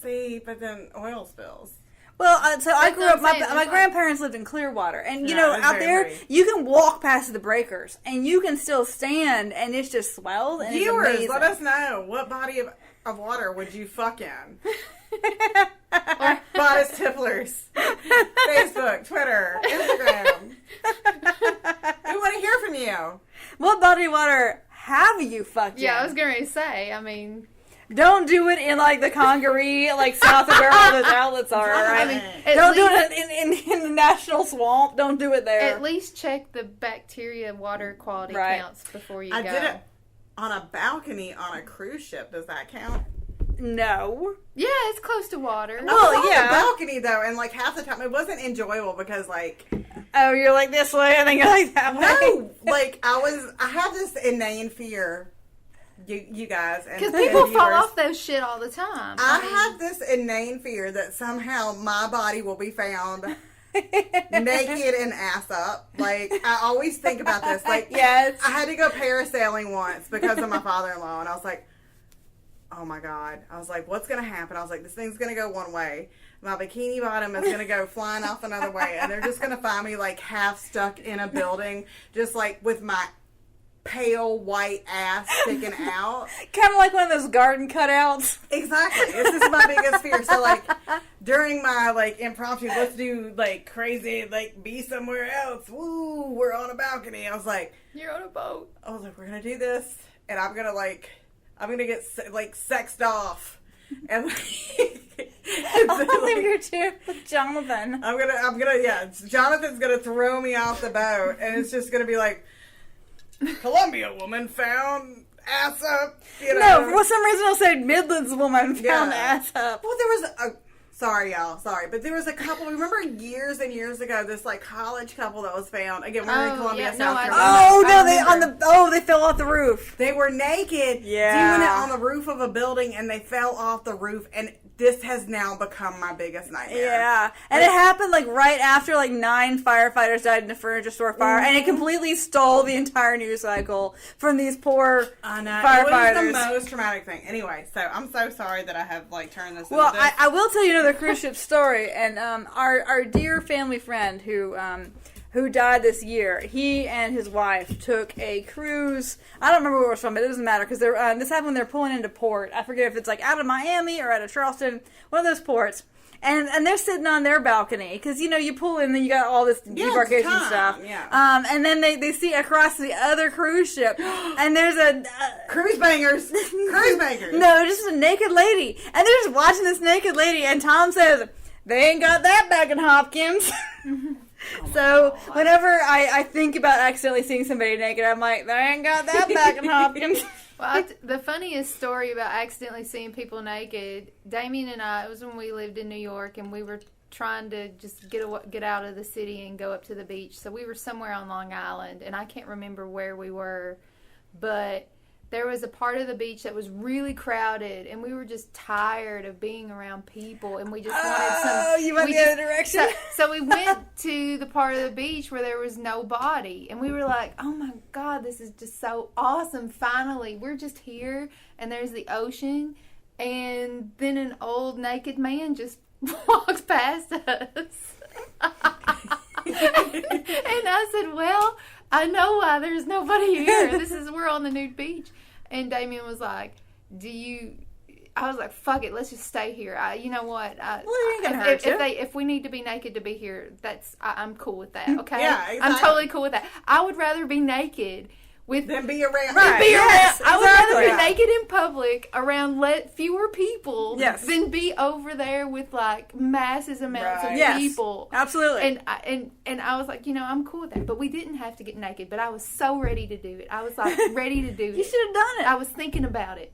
See, but then oil spills. Well, so I That's grew what up, I'm my saying, there's grandparents lived in Clearwater, and you Yeah, know, it's out very there, pretty. you can walk past the breakers, and you can still stand, and it's just swelled, and Viewers, it's amazing. let us know, what body of water would you fuck in? Bodice tipplers. Facebook, Twitter, Instagram. We want to hear from you. What body of water have you fucked Yeah, in? I was going to say, I mean... Don't do it in, like, the Congaree, like, south of where all those outlets are, alright? I mean, at Don't do least- it in the national swamp. Don't do it there. At least check the bacteria water quality Right. counts before you I go. did it on a balcony on a cruise ship. Does that count? No. Yeah, it's close to water. I Well, was on yeah. the balcony though, and like half the time it wasn't enjoyable because like Oh, you're like this way, and then you're like that way. no, like I have this inane fear. You guys, and Because people and fall viewers, off those shit all the time. I mean, have this inane fear that somehow my body will be found naked and ass up. Like I always think about this. Like Yes. I had to go parasailing once because of my father-in-law, and I was like, oh my God. I was like, what's going to happen? I was like, this thing's going to go one way. My bikini bottom is going to go flying off another way, and they're just going to find me like half stuck in a building, just like with my pale white ass sticking out. Kind of like one of those garden cutouts. Exactly. This is my biggest fear. So like during my like impromptu, let's do like crazy, like be somewhere else. Woo, we're on a balcony. I was like, You're on a boat. we're gonna do this, and I'm gonna get like sexed off, and like, I'll leave your chair with Jonathan. I'm gonna yeah. Jonathan's gonna throw me off the boat, and it's just gonna be like, Columbia woman found ass up. You know. No, for some reason I'll say Midlands woman found Yeah. ass up. Well, there was sorry, y'all. Sorry. But there was a couple. Remember years and years ago, this like college couple that was found. Again, we were in Oh, Columbia, yeah, no, South I Carolina. Oh I no, remember. they fell off the roof. They were naked Yeah. doing it on the roof of a building, and they fell off the roof, and this has now become my biggest nightmare. Yeah, and it happened like right after like 9 firefighters died in a furniture store fire, and it completely stole the entire news cycle from these poor I know. It firefighters. was the most traumatic thing. Anyway, so I'm so sorry that I have like turned this Well, into this. I will tell you another cruise ship story, and our dear family friend who died this year, he and his wife took a cruise. I don't remember where it was from, but it doesn't matter because this happened when they're pulling into port. I forget if it's like out of Miami or out of Charleston, one of those ports. And they're sitting on their balcony because you pull in and then you got all this debarkation calm, stuff. yeah. And then they see across the other cruise ship, and there's a Cruise bangers. Cruise bangers. no, just a naked lady, and they're just watching this naked lady. And Tom says, "They ain't got that back in Hopkins." So whenever I think about accidentally seeing somebody naked, I'm like, "They ain't got that back in Hopkins." Well, the funniest story about accidentally seeing people naked, Damien and I, it was when we lived in New York, and we were trying to just get out of the city and go up to the beach. So we were somewhere on Long Island, and I can't remember where we were, but there was a part of the beach that was really crowded, and we were just tired of being around people, and we just wanted some... Oh, you went we the other just- direction. So we went to the part of the beach where there was nobody, and we were like, oh my God, this is just so awesome. Finally, we're just here, and there's the ocean, and then an old naked man just walks past us. And I said, well, I know why there's nobody here. We're on the nude beach. And Damien was like, I was like, fuck it, let's just stay here. You know what? it ain't gonna hurt you. If we need to be naked to be here, I'm cool with that, okay? Yeah, exactly. I'm totally cool with that. I would rather be naked with... Then be around. Right. Be Yes, around, I would rather exactly. be naked in public around fewer people Yes. than be over there with like masses amounts Right. of Yes, people. absolutely. And I was like, I'm cool with that. But we didn't have to get naked. But I was so ready to do it. I was like ready to do it. You should have done it. I was thinking about it.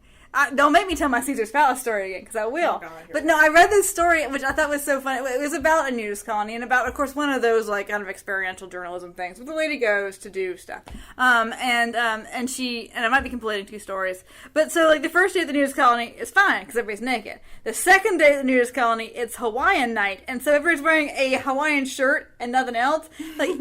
Don't make me tell my Caesar's Palace story again, because I will. Oh, God, but no, I read this story, which I thought was so funny. It was about a nudist colony, and about, of course, one of those, like, kind of experiential journalism things, where the lady goes to do stuff. And she, and I might be conflating two stories, but so, like, the first day at the nudist colony is fine, because everybody's naked. The second day at the nudist colony, it's Hawaiian night, and so everybody's wearing a Hawaiian shirt and nothing else. Like,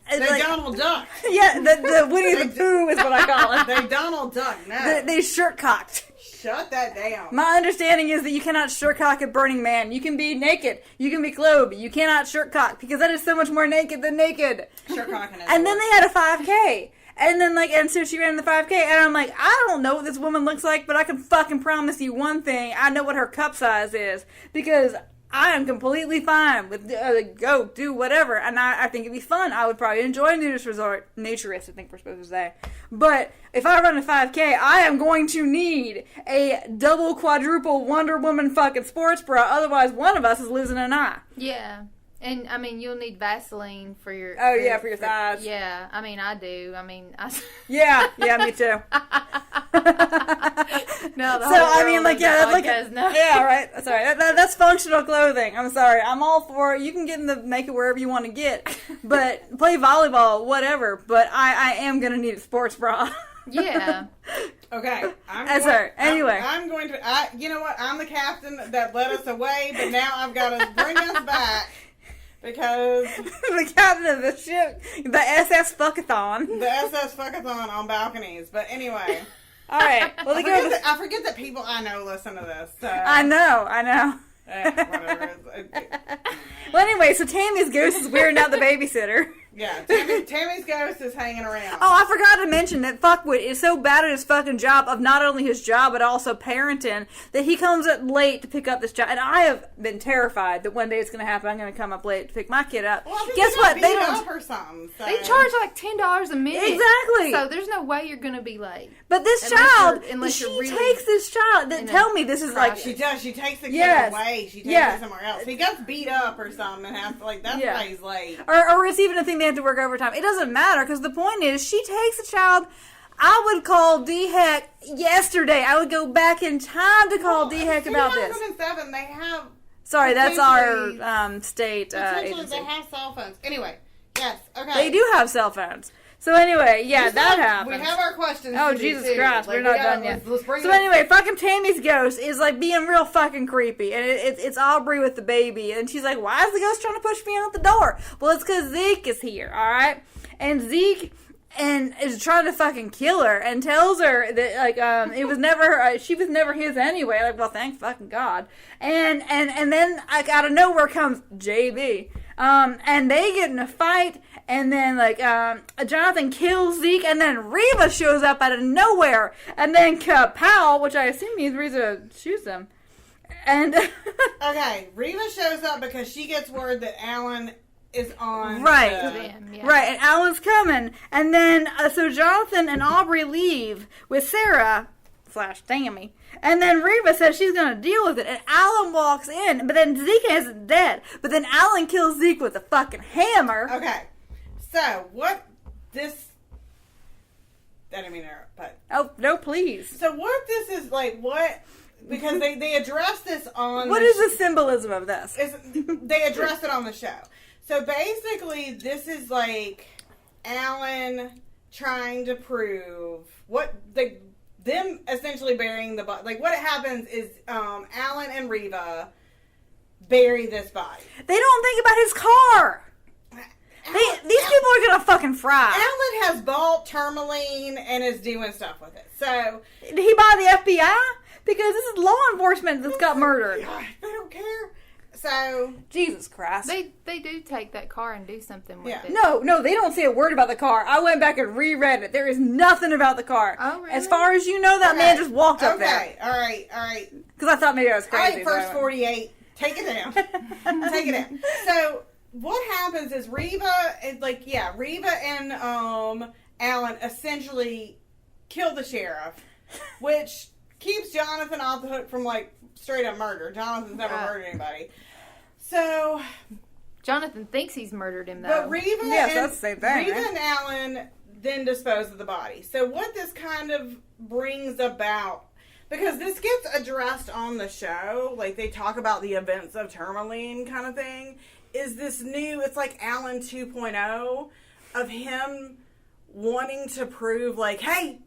They Donald Duck. Yeah, the Winnie the Pooh is what I call it. They Donald Duck, no. They shirt cocked. Shut that down. My understanding is that you cannot shirt cock at Burning Man. You can be naked, you can be clothed, but you cannot shirt cock, because that is so much more naked than naked. Shirt cocking is And then they had a 5K. And then, like, and so she ran the 5K, and I'm like, I don't know what this woman looks like, but I can fucking promise you one thing. I know what her cup size is, because I am completely fine with go do whatever, and I think it'd be fun. I would probably enjoy a nudist resort, naturist, I think we're supposed to say. But if I run a 5K, I am going to need a double, quadruple Wonder Woman fucking sports bra. Otherwise, one of us is losing an eye. Yeah. And, I mean, you'll need Vaseline for your... Oh, yeah, for your thighs. Yeah, I mean, I do. I mean, Yeah, me too. No, the So, whole I mean, world like, of yeah, the like, podcast knows. yeah, right. Sorry, that's functional clothing. I'm sorry. I'm all for it. You can get in the make it wherever you want to get, but play volleyball, whatever. But I am gonna need a sports bra. Yeah. Okay. Anyway. I'm going to... you know what? I'm the captain that led us away, but now I've got to bring us back. Because... the captain of the ship, the SS Fuckathon. The SS Fuckathon on balconies. But anyway. All right. Well, I forget that people I know listen to this. So. I know. Whatever. Well, anyway, so Tammy's ghost is weirding out the babysitter. Yeah, Tammy's ghost is hanging around. Oh, I forgot to mention that Fuckwit is so bad at his fucking job of not only his job, but also parenting, that he comes up late to pick up this child. And I have been terrified that one day it's going to happen. I'm going to come up late to pick my kid up. Well, guess what? They don't. Or something, so. They charge like $10 a minute. Exactly. So there's no way you're going to be late. But this Unless child, unless she you're really takes this child. Tell me this is like. She does. She takes the kid Yes. away. She takes Yes. it somewhere else. He gets beat up or something and has to, like, that's why he's late. Or it's even a thing they have to work overtime. It doesn't matter, because the point is, she takes a child. I would call D-Heck yesterday. I would go back in time to call D-Heck about this. 2007, they have... Sorry, that's our state agency. They have cell phones. Anyway, yes, okay. They do have cell phones. So anyway, yeah, that happens. We have our questions. Oh, to do, Jesus too. Christ, Like, we're not done yet. Let's bring So it- anyway, fucking Tammy's ghost is like being real fucking creepy, and it's Aubrey with the baby, and she's like, "Why is the ghost trying to push me out the door?" Well, it's because Zeke is here, all right, and Zeke is trying to fucking kill her, and tells her that like it was never she was never his anyway. Like, well, thank fucking God. And then like out of nowhere comes JB, and they get in a fight. And then, like, Jonathan kills Zeke, and then Reva shows up out of nowhere. And then Kapow, which I assume means Reva shoots him. And... Okay, Reva shows up because she gets word that Alan is on... Right. Yeah. Right, and Alan's coming. And then, so Jonathan and Aubrey leave with Sarah / Tammy. And then Reva says she's going to deal with it. And Alan walks in, but then Zeke isn't dead. But then Alan kills Zeke with a fucking hammer. Okay. So, what this... I didn't mean to interrupt, but... Oh, no, please. So, what this is, like, what... Because they address this on... What is the symbolism of this? They address it on the show. So, basically, this is, like, Alan trying to prove what... them essentially burying the body. Like, what happens is Alan and Reva bury this body. They don't think about his car. These people are gonna fucking fry. Alan has bought tourmaline and is doing stuff with it. So did he buy the FBI? Because this is law enforcement that's got murdered. They don't care. So Jesus Christ. They do take that car and do something with it. No, they don't say a word about the car. I went back and reread it. There is nothing about the car. Oh, really? As far as you know, that man just walked up there. Okay, all right. Because I thought maybe I was All crazy. right, first 48. Take it down. Take it down. So what happens is Reva and Alan essentially kill the sheriff, which keeps Jonathan off the hook from, like, straight up murder. Jonathan's never murdered anybody. So Jonathan thinks he's murdered him, though. But Reva that's the same thing, Reva right? and Alan then dispose of the body. So what this kind of brings about, because this gets addressed on the show. Like, they talk about the events of Tourmaline kind of thing. Is this new, it's like Alan 2.0 of him wanting to prove, like, hey,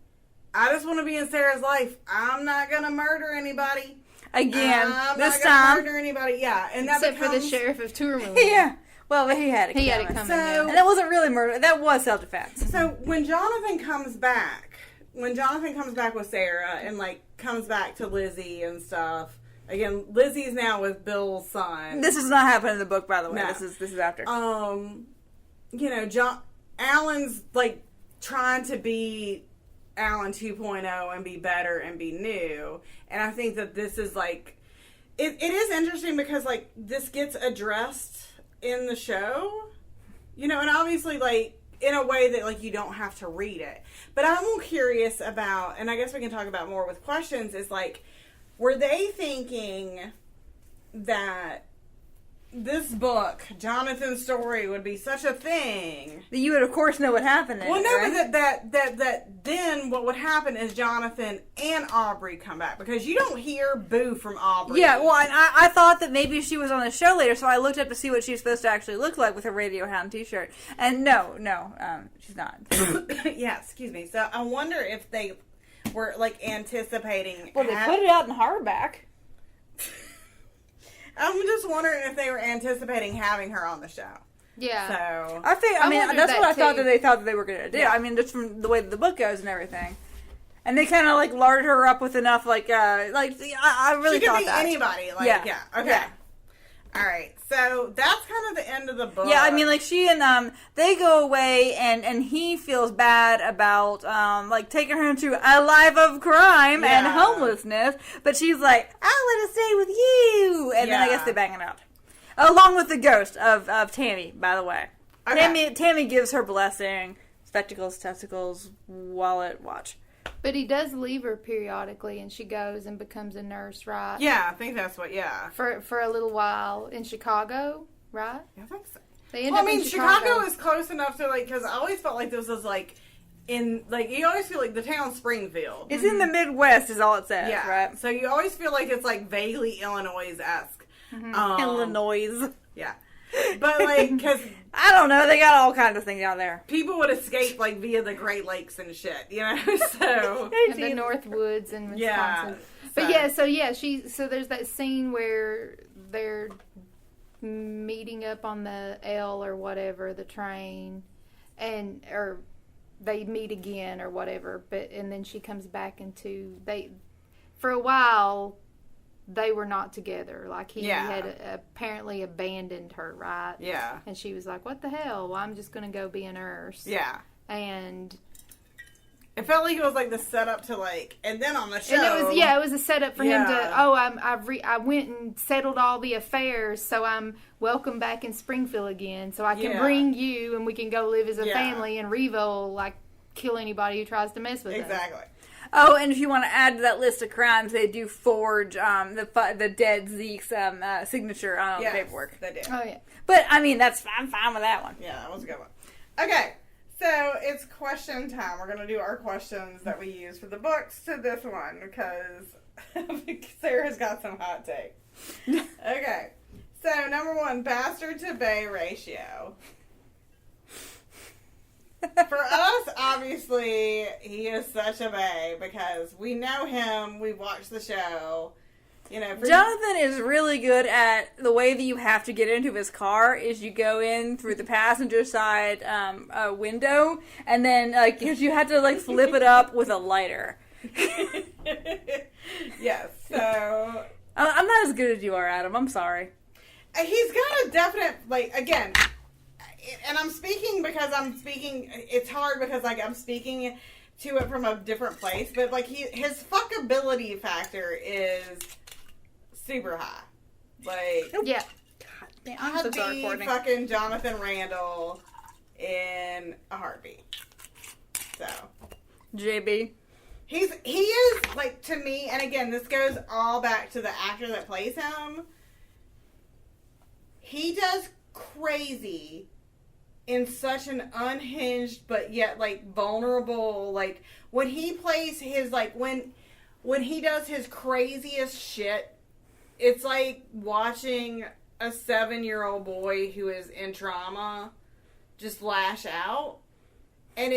I just want to be in Sarah's life. I'm not going to murder anybody. Again, I'm this not time. Murder anybody. Yeah, and that Except for the becomes, sheriff of Tourmaline. Yeah. Well, he had it. He had it coming. coming. So- And that wasn't really murder. That was self-defense. So when Jonathan comes back with Sarah and like comes back to Lizzie and stuff. Again, Lizzie's now with Bill's son. This is not happening in the book, by the way. No. This is after. You know, Alan's like trying to be Alan 2.0 and be better and be new. And I think that this is like, it is interesting because like this gets addressed in the show, you know, and obviously like in a way that like you don't have to read it. But I'm more curious about, and I guess we can talk about more with questions, is like, were they thinking that this book, Jonathan's story, would be such a thing? You would, of course, know what happened in Well, it, no, right? but that then what would happen is Jonathan and Aubrey come back, because you don't hear boo from Aubrey. Yeah, well, and I thought that maybe she was on the show later, so I looked up to see what she's supposed to actually look like with her Radiohound t-shirt. And no, she's not. Yeah, excuse me. So I wonder if they were like anticipating. Well, they put it out in hardback. I'm just wondering if they were anticipating having her on the show. Yeah. So I mean, wondered that's that what I thought too. that they thought that they were going to do. Yeah. I mean, just from the way that the book goes and everything. And they kind of like larded her up with enough, I really she could thought be that. anybody. Like, yeah. Okay. Yeah. All right. So that's kind of the end of the book. Yeah, I mean, like, she and, they go away, and he feels bad about, taking her into a life of crime and Yeah. homelessness, but she's like, I'll let us stay with you, and then I Yeah. guess they bang it out. Along with the ghost of Tammy, by the way. Okay. Tammy gives her blessing, spectacles, testicles, wallet, watch. But he does leave her periodically, and she goes and becomes a nurse, right? Yeah, I think that's what. Yeah. For a little while in Chicago, right? Yeah, I think so. They end Well, I up mean, in Chicago is close enough to like, because I always felt like this was like in like you always feel like the town Springfield. It's in the Midwest, is all it says, Yeah. right? So you always feel like it's like vaguely Illinois-esque. Illinois. Yeah. But like, because I don't know, they got all kinds of things out there. people would escape like via the Great Lakes and shit, you know. So in the North Woods in Wisconsin. Yeah. But so there's that scene where they're meeting up on the L or whatever, the train, or they meet again or whatever, and then she comes back for a while they were not together. Like he had apparently abandoned her, right? yeah, And she was like, what the hell? Well, I'm just going to go be a nurse. yeah. And It felt like it was like the setup to like, and then on the show, it was a setup for him to. Yeah. Oh, I went and settled all the affairs, so I'm welcome back in Springfield again. So I can Yeah. bring you, and we can go live as a Yeah. family. And Reva will like kill anybody who tries to mess with us. exactly. Oh, and if you want to add to that list of crimes, they do forge the dead Zeke's signature on the paperwork. They did. Oh yeah. But, I mean, I'm fine with that one. Yeah, that was a good one. Okay, so it's question time. We're going to do our questions that we use for the books to this one, because Sarah's got some hot takes. Okay, so number 1, bastard to bay ratio. For us, obviously, he is such a bay, because we know him, we watch the show. You know, Jonathan is really good at the way that you have to get into his car is you go in through the passenger side window, and then because you have to like flip it up with a lighter. Yes, so I'm not as good as you are, Adam. I'm sorry. he's got a definite, like, again, and I'm speaking because it's hard because, like, I'm speaking to it from a different place, but, like, his fuckability factor is super high. Like, Yeah. God damn, I'm so sorry, I'd be Courtney. fucking Jonathan Randall in a heartbeat. So, JB. he is, like, to me, and again, this goes all back to the actor that plays him. He does crazy in such an unhinged but yet like vulnerable, like when he plays his, like when when he does his craziest shit, it's like watching a 7-year-old boy who is in trauma just lash out. And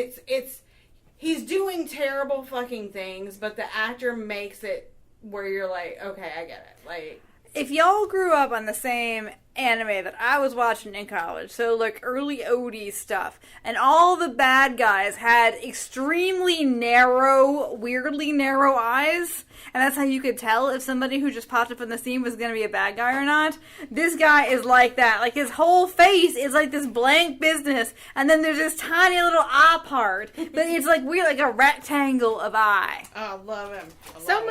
he's doing terrible fucking things, but the actor makes it where you're like, okay, I get it. Like, if y'all grew up on the same anime that I was watching in college, so like early OD stuff, and all the bad guys had extremely narrow, weirdly narrow eyes, and that's how you could tell if somebody who just popped up in the scene was going to be a bad guy or not. This guy is like that. Like, his whole face is like this blank business, and then there's this tiny little eye part, but it's like weird, like a rectangle of eye. Oh, I love him. So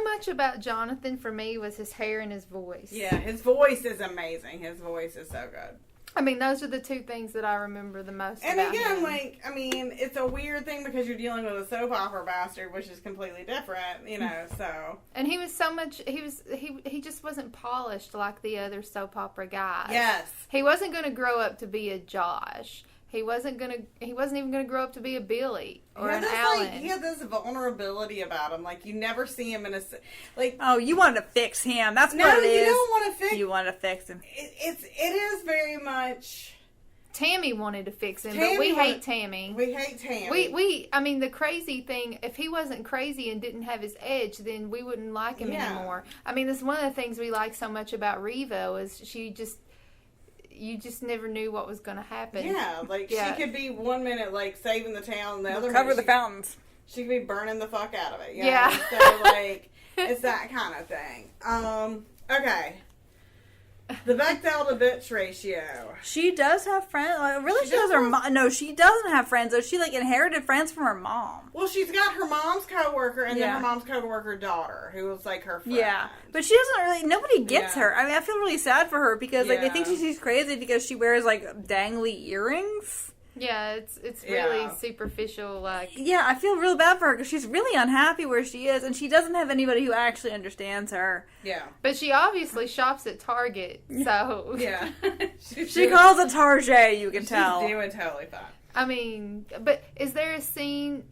much about Jonathan for me was his hair and his voice. Yeah, his voice is amazing. His voice is so good. I mean, those are the two things that I remember the most And about again, him. like, I mean, it's a weird thing because you're dealing with a soap opera bastard, which is completely different, you know, so. And he was so much, he just wasn't polished like the other soap opera guys. Yes. He wasn't going to grow up to be a Josh. He wasn't even going to grow up to be a Billy or an Alan. He had this vulnerability about him. Like, you never see him in a, like. Oh, you wanted to fix him. That's No, what it is. you don't want to fix. You wanted to fix him. It is very much. Tammy wanted to fix him, Tammy but we hate Tammy. We hate Tammy. I mean, the crazy thing, if he wasn't crazy and didn't have his edge, then we wouldn't like him anymore. I mean, that's one of the things we like so much about Revo is you just never knew what was going to happen. Yeah, like, she could be 1 minute, like, saving the town, and the other Cover minute the fountains. She could be burning the fuck out of it. You know? Yeah. So, like, it's that kind of thing. Okay. The Bechdel to bitch ratio. She does have friends. Really, she has her mom. No, she doesn't have friends, though. She, like, inherited friends from her mom. Well, she's got her mom's coworker and then her mom's coworker daughter, who was, like, her friend. Yeah. But she doesn't really, nobody gets her. I mean, I feel really sad for her because, like, they think she's crazy because she wears, like, dangly earrings. Yeah, it's really superficial, like. Yeah, I feel real bad for her because she's really unhappy where she is, and she doesn't have anybody who actually understands her. Yeah. But she obviously shops at Target, so. Yeah. She calls it Target, you can tell. She's doing totally fine. I mean, but is there a scene,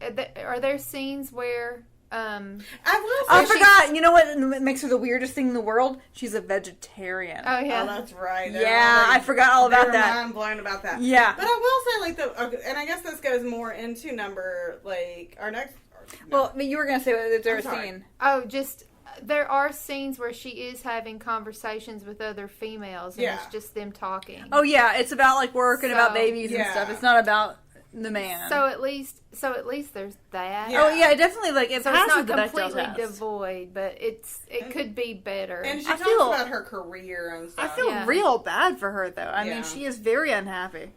are there scenes where, I forgot. You know what makes her the weirdest thing in the world? She's a vegetarian. Oh, yeah. Oh, that's right. I forgot all about that. Mind blown about that. Yeah. But I will say, like, and I guess this goes more into number, like, our next. No. Well, you were going to say that there's a scene. Oh, just, there are scenes where she is having conversations with other females, and it's just them talking. Oh, yeah. It's about, like, work and about babies and stuff. It's not about the man. So at least there's that. Yeah. Oh yeah, definitely. Like it's not completely devoid, but it could be better. And she talks about her career and stuff. I feel real bad for her though. I mean, she is very unhappy.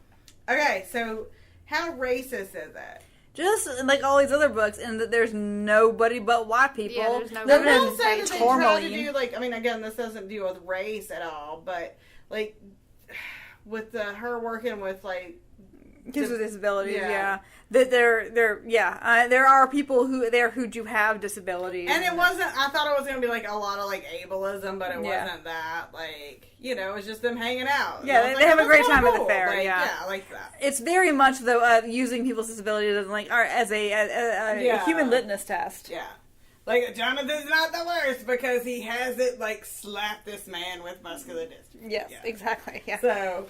Okay, so how racist is it? Just like all these other books, and that there's nobody but white people. Yeah, there's nobody. living I in will say that they try to do, like, I mean, again, this doesn't deal with race at all, but like with her working with like. Kids with disabilities, that there are people who do have disabilities, and it wasn't. I thought it was going to be like a lot of like ableism, but it wasn't that. Like, you know, it was just them hanging out. Yeah, they have a great time at the fair. Like, yeah, I like that. It's very much though using people's disabilities as like as a human litmus test. Yeah. Like, Jonathan's not the worst because he hasn't like slapped this man with muscular dystrophy. Yes, exactly. Yeah. So.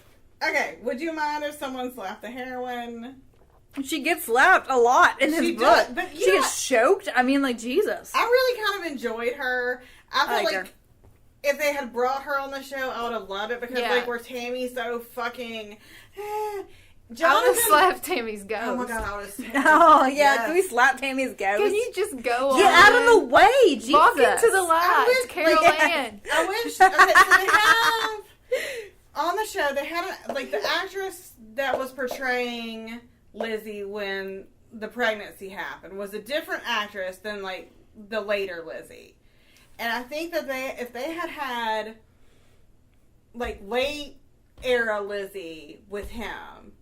Okay, would you mind if someone slapped the heroine? She gets slapped a lot in his book. But she gets choked. I mean, like, Jesus. I really kind of enjoyed her. I feel like if they had brought her on the show, I would have loved it because, like, where Tammy's so fucking... I would have slapped Tammy's ghost. Oh, my God, I would have slapped Oh, yeah. Yes. Can we slap Tammy's ghost? Can you just go on? Get out of the way, Jesus. Walk into the light. It's Carol Ann. I wish... Okay, so they have... On the show, they had, like, the actress that was portraying Lizzie when the pregnancy happened was a different actress than, like, the later Lizzie. And I think that if they had, like, late era Lizzie with him,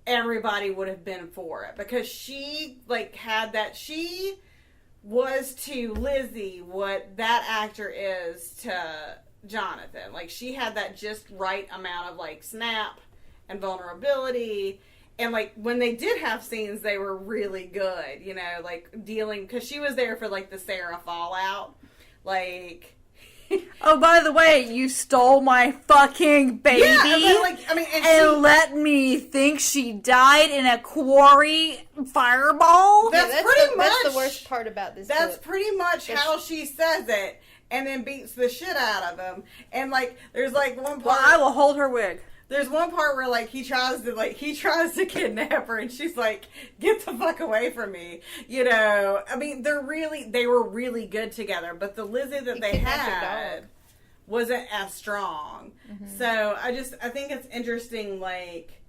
everybody would have been for it. Because she, like, had that, she was to Lizzie what that actor is to Jonathan. Like, she had that just right amount of, like, snap and vulnerability, And, like, when they did have scenes, they were really good, you know, like, dealing, because she was there for, like, the Sarah fallout. Like... Oh, by the way, you stole my fucking baby, and let me think she died in a quarry fireball? That's pretty much... That's the worst part about this That's book. pretty much how she says it, and then beats the shit out of him. And, like, there's, like, one part... Well, I will hold her wig. There's one part where, like, he tries to kidnap her, and she's like, get the fuck away from me. You know, I mean, they were really good together, but the Lizzie that they had wasn't as strong. Mm-hmm. So, I think it's interesting, like,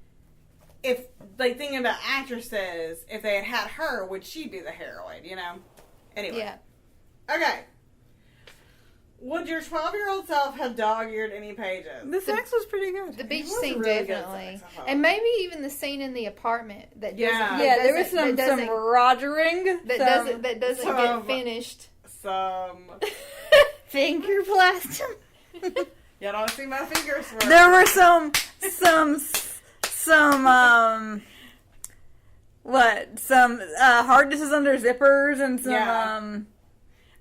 if, like, thinking about actresses, if they had her, would she be the heroine, you know? Anyway. Yeah. Okay. Would your 12-year-old self have dog-eared any pages? The sex was pretty good. The beach scene, really definitely. And maybe even the scene in the apartment that doesn't... there was some rogering. That doesn't get finished. Some... Finger blasting. You don't see my fingers. There were some hardnesses under zippers and some,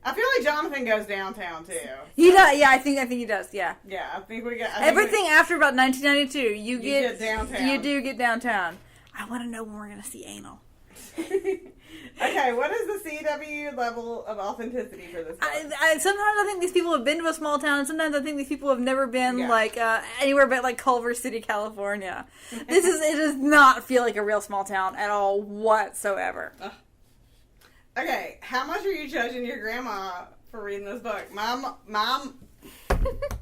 I feel like Jonathan goes downtown too. He does, yeah. I think he does, yeah. Yeah, I think we get everything after about 1992. You get downtown. You do get downtown. I want to know when we're gonna see anal. Okay, what is the CW level of authenticity for this book? Sometimes I think these people have been to a small town, and sometimes I think these people have never been anywhere but like Culver City, California. It does not feel like a real small town at all whatsoever. Okay, how much are you judging your grandma for reading this book? Mom,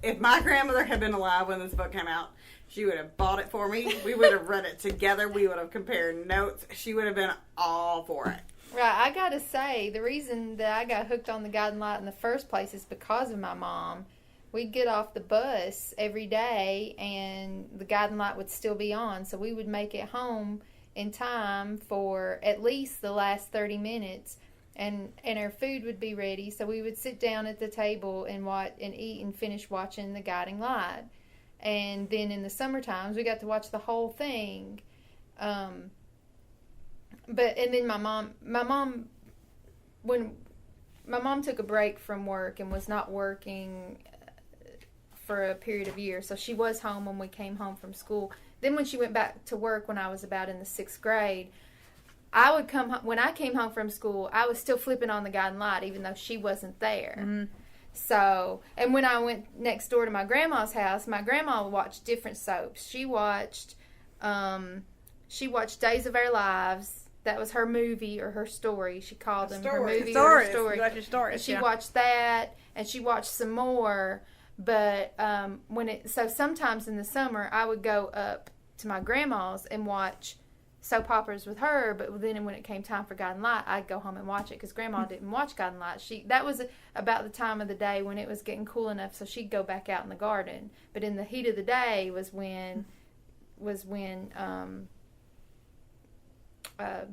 if my grandmother had been alive when this book came out, she would have bought it for me. We would have read it together. We would have compared notes. She would have been all for it. Right, I gotta say, the reason that I got hooked on the Guiding Light in the first place is because of my mom. We'd get off the bus every day, and the Guiding Light would still be on, so we would make it home in time for at least the last 30 minutes, and our food would be ready, so we would sit down at the table and eat and finish watching the Guiding Light. And then in the summer times, we got to watch the whole thing. And then my mom, when my mom took a break from work and was not working for a period of years, so she was home when we came home from school. Then when she went back to work when I was about in the 6th grade, I would come home, when I came home from school, I was still flipping on the Guiding Light even though she wasn't there. Mm-hmm. So, and when I went next door to my grandma's house, my grandma watched different soaps. She watched Days of Our Lives. That was her movie or her story. She called them her movie or her story. You watch your stories, she watched that, and she watched some more. But so sometimes in the summer, I would go up to my grandma's and watch soap operas with her, but then when it came time for Guiding Light, I'd go home and watch it because Grandma didn't watch Guiding Light. That was about the time of the day when it was getting cool enough, so she'd go back out in the garden. But in the heat of the day was when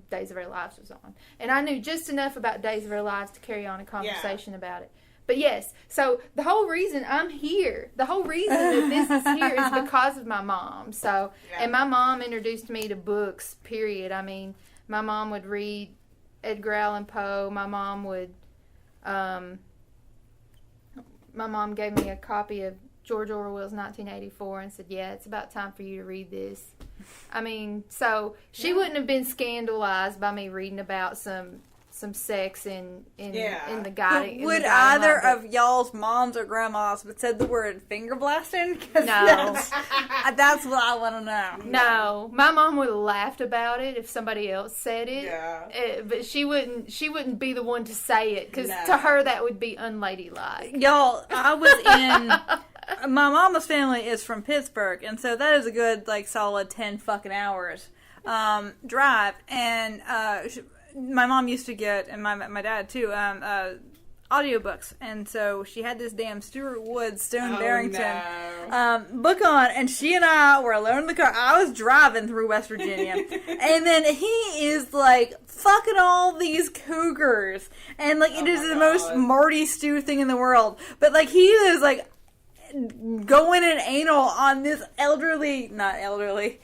Days of Our Lives was on, and I knew just enough about Days of Our Lives to carry on a conversation about it. But yes, so the whole reason I'm here, the whole reason that this is here is because of my mom. So, and my mom introduced me to books, period. I mean, my mom would read Edgar Allan Poe. My mom gave me a copy of George Orwell's 1984 and said, yeah, it's about time for you to read this. I mean, so she wouldn't have been scandalized by me reading about some sex in the guiding. Would either of y'all's moms or grandmas have said the word finger blasting? No. That's what I want to know. No. My mom would have laughed about it if somebody else said it. Yeah. But she wouldn't be the one to say it because to her that would be unladylike. Y'all, I was in... My mama's family is from Pittsburgh, and so that is a good, solid 10 fucking hours drive. And my mom used to get, and my dad too, audiobooks. And so she had this damn Stuart Wood Stone Barrington book on, and she and I were alone in the car. I was driving through West Virginia, and then he is fucking all these cougars, and it is the most Marty Stew thing in the world. But he is going in anal on this not elderly,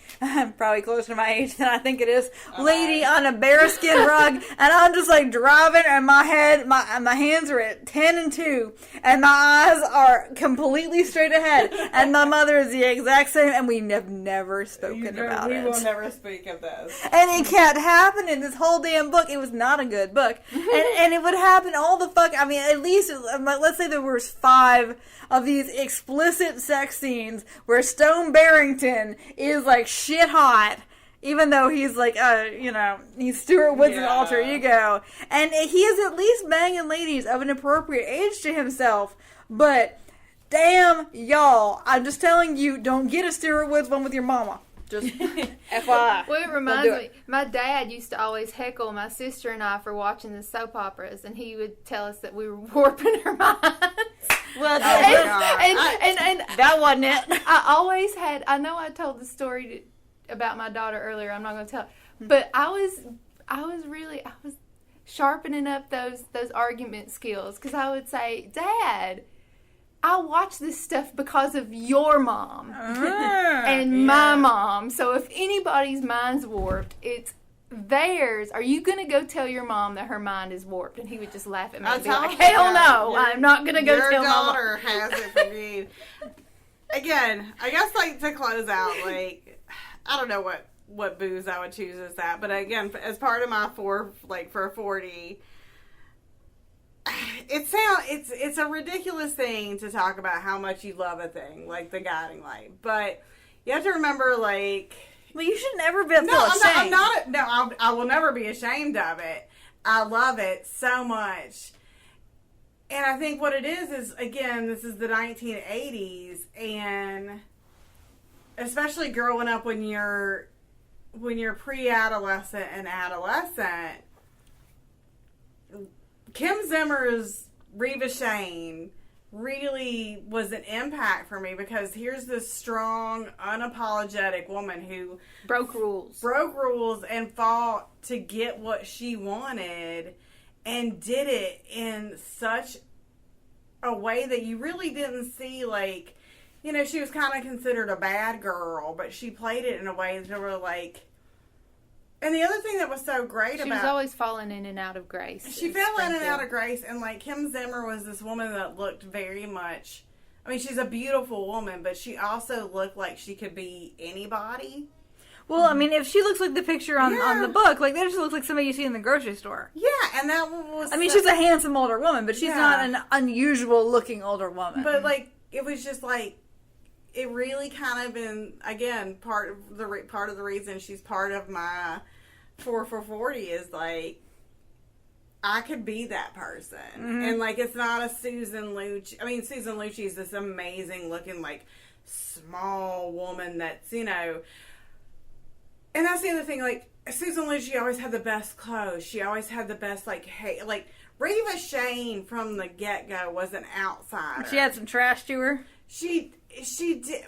probably closer to my age than I think it is, lady on a bearskin rug, and I'm just like driving, and my hands are at 10 and 2, and my eyes are completely straight ahead, and my mother is the exact same, and we have never spoken about it. We will never speak of this. And it kept happening. This whole damn book. It was not a good book, and it would happen all the fuck. I mean, at least let's say there was 5 of these explicit sex scenes where Stone Barrington is like shit hot, even though he's like, he's Stuart Wood's alter ego, and he is at least banging ladies of an appropriate age to himself. But damn, y'all, I'm just telling you, don't get a Stuart Woods one with your mama. Just FYI. Well, it reminds me, my dad used to always heckle my sister and I for watching the soap operas, and he would tell us that we were warping our minds. Well, and that wasn't it. I always had, I know I told the story about my daughter earlier, I'm not going to tell, but I was sharpening up those argument skills, because I would say, Dad, I watch this stuff because of your mom and my mom. So if anybody's mind's warped, it's theirs. Are you going to go tell your mom that her mind is warped? And he would just laugh at me and be like, hell no, I'm not going to go tell my mom. Your daughter has it for me. Again, I guess, like, to close out, like, I don't know what booze I would choose as that. But again, as part of my for 40... It's a ridiculous thing to talk about how much you love a thing, like the guiding light. But you have to remember, like... Well, you should never be ashamed. I will never be ashamed of it. I love it so much. And I think what it is, again, this is the 1980s, and especially growing up when you're pre-adolescent and adolescent, Kim Zimmer's Reva Shane really was an impact for me, because here's this strong, unapologetic woman who broke rules and fought to get what she wanted, and did it in such a way that you really didn't see. Like, she was kind of considered a bad girl, but she played it in a way that were like... And the other thing that was so great she was always falling in and out of grace. She fell in and out of grace, and like Kim Zimmer was this woman that looked very much... I mean, she's a beautiful woman, but she also looked like she could be anybody. Well, I mean, if she looks like the picture on the book, like, that just looks like somebody you see in the grocery store. Yeah, and that was... I mean, she's a handsome older woman, but she's not an unusual-looking older woman. But, like, it was just, like, it really kind of been, again, part of the reason she's part of my 4 for 40 is, like, I could be that person. Mm-hmm. And, like, it's not a Susan Lucci. I mean, Susan Lucci is this amazing-looking, like, small woman that's, and that's the other thing, like, Susan Lucci always had the best clothes. She always had the best, like, hey, like, Reva Shane from the get-go was an outsider. She had some trash to her. She did.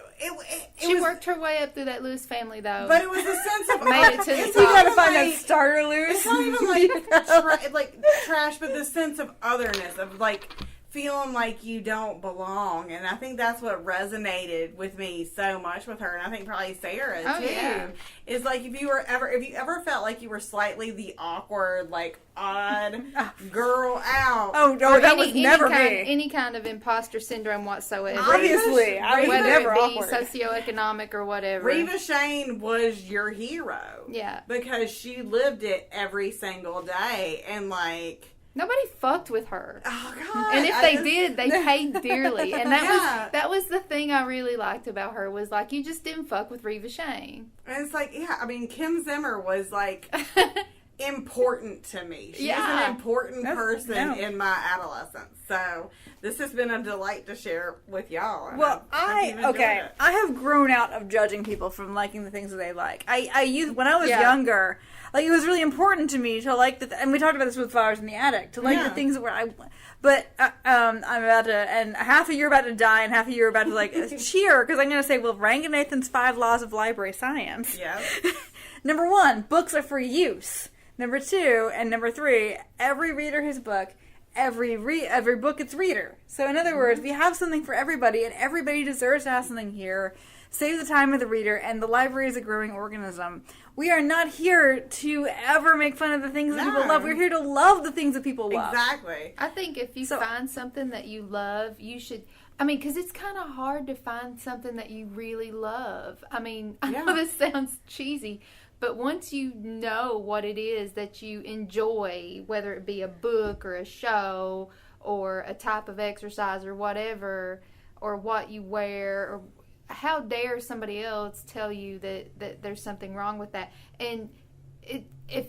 She worked her way up through that Lewis family, though. But it was a sense of... made it to the top. You gotta find that starter, Lewis. It's not even, like, trash, but the sense of otherness, of, like... feeling like you don't belong, and I think that's what resonated with me so much with her, and I think probably Sarah too. Yeah. Is like if you ever felt like you were slightly the awkward, like odd girl out. Oh no, that was never me. Any kind of imposter syndrome whatsoever. Obviously, I was never awkward. Socioeconomic or whatever. Reva Shane was your hero. Yeah, because she lived it every single day, and like. Nobody fucked with her. Oh God! And if they did, they paid dearly. And that was the thing I really liked about her, was like, you just didn't fuck with Reva Shane. And it's like, I mean, Kim Zimmer was like important to me. She was an important person in my adolescence. So this has been a delight to share with y'all. Well, I have grown out of judging people from liking the things that they like. I used when I was younger. Like, it was really important to me to like and we talked about this with Flowers in the Attic, to like the things that were but I'm about to, and half of you are about to die, and half of you are about to, like, cheer, because I'm going to say, well, Ranganathan's 5 Laws of Library Science. Yeah. Number 1, books are for use. Number 2, and number 3, every reader his book, every book its reader. So in other words, we have something for everybody, and everybody deserves to have something here. Save the time of the reader, and the library is a growing organism. We are not here to ever make fun of the things that people love. We're here to love the things that people love. Exactly. I think if you find something that you love, you should... I mean, because it's kind of hard to find something that you really love. I mean, I know this sounds cheesy, but once you know what it is that you enjoy, whether it be a book or a show or a type of exercise or whatever, or what you wear, or how dare somebody else tell you that there's something wrong with that? And if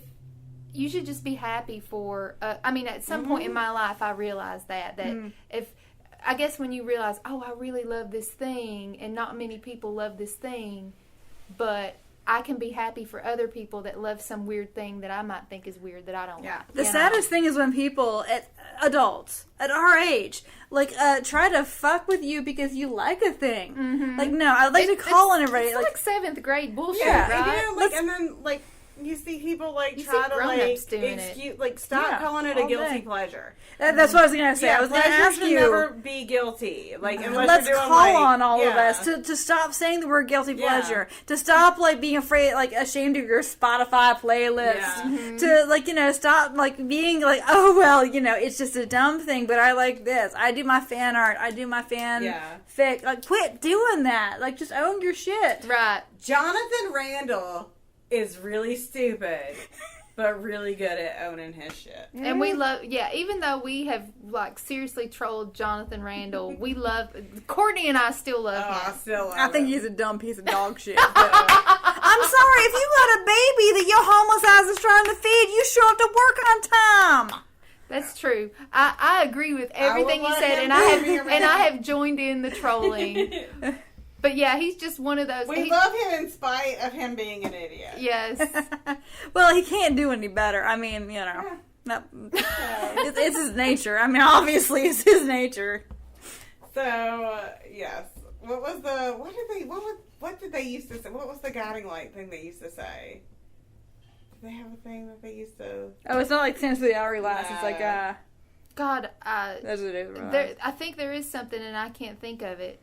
you should just be happy for... I mean, at some point in my life, I realized that if... I guess when you realize, oh, I really love this thing, and not many people love this thing, but I can be happy for other people that love some weird thing that I might think is weird that I don't like. The saddest thing is when people, adults, at our age, try to fuck with you because you like a thing. Mm-hmm. Like, no, I'd like to call on everybody. It's like 7th grade bullshit, right? Right? And then, you see people try to stop calling it a guilty pleasure. That's what I was gonna say. I was gonna ask you. Never be guilty. Unless let's you're doing, call on all of us to stop saying the word guilty pleasure. To stop being afraid, ashamed of your Spotify playlist. Yeah. Mm-hmm. To stop being oh well, it's just a dumb thing. But I like this. I do my fan art. I do my fan fic. Quit doing that. Just own your shit. Right. Jonathan Randall is really stupid, but really good at owning his shit. And we love, even though we have, seriously trolled Jonathan Randall, we love, Courtney and I still love him. I think he's a dumb piece of dog shit. I'm sorry, if you got a baby that your homeless ass is trying to feed, you show up to work on time. That's true. I agree with everything you said, and I have joined in the trolling. But he's just one of those. We love him in spite of him being an idiot. Yes. Well, he can't do any better. I mean, it's his nature. I mean, obviously, it's his nature. So, yes. What did they used to say? What was the guiding light thing they used to say? Did they have a thing that they used to? Oh, it's not like Sense of the Hourglass. It's like God. Those are the days. I think there is something, and I can't think of it.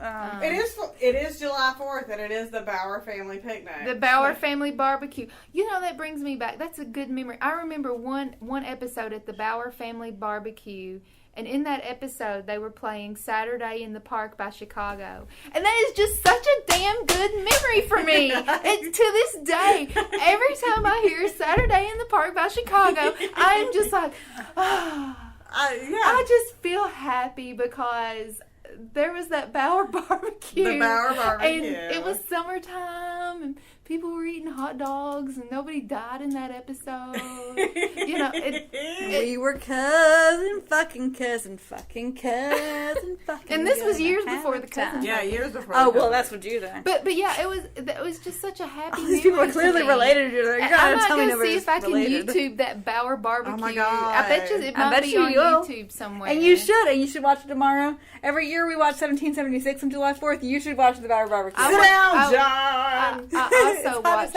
It is July 4th, and it is the Bauer family picnic. The Bauer family barbecue. That brings me back. That's a good memory. I remember one episode at the Bauer family barbecue, and in that episode, they were playing Saturday in the Park by Chicago. And that is just such a damn good memory for me. To this day, every time I hear Saturday in the Park by Chicago, I'm just like, I just feel happy because there was that Bauer barbecue. The Bauer barbecue. And it was summertime, and people were eating hot dogs, and nobody died in that episode. We were cousin, fucking. And this was years before the cousin. Yeah, years before. Oh, well, that's what you think. But it was just such a happy memory. These people are clearly related to each other. I might go see if I can YouTube that Bauer barbecue. Oh my God. I bet you it might be on YouTube somewhere. And you should watch it tomorrow. Every year we watch 1776 on July 4th. You should watch the Bauer barbecue. Sit down, John. I also watched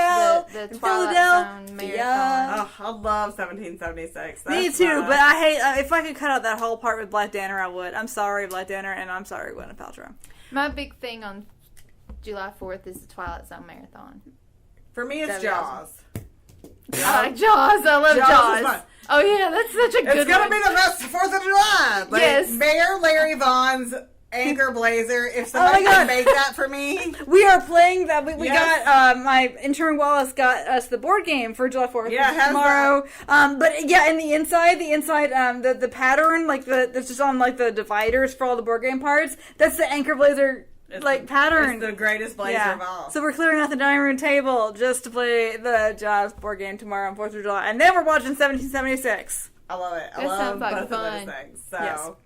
the Twilight Zone marathon. Oh, I love 1776. Me too, but I hate, if I could cut out that whole part with Black Danner, I would. I'm sorry, Black Danner, and I'm sorry, Gwyneth Paltrow. My big thing on July 4th is the Twilight Zone marathon. For me, it's Jaws. I like Jaws. I love Jaws. Oh, yeah, that's such a good one. It's going to be the best 4th of July. Yes. Mayor Larry Vaughn's Anchor Blazer. If somebody can make that for me. We are playing that. We got, my intern Wallace got us the board game for July 4th tomorrow. But yeah, and the inside, the pattern, that's just on the dividers for all the board game parts, that's the Anchor Blazer pattern. It's the greatest blazer of all. So we're clearing out the dining room table just to play the Jaws board game tomorrow on 4th of July. And then we're watching 1776. I love it. I love both of those things. So,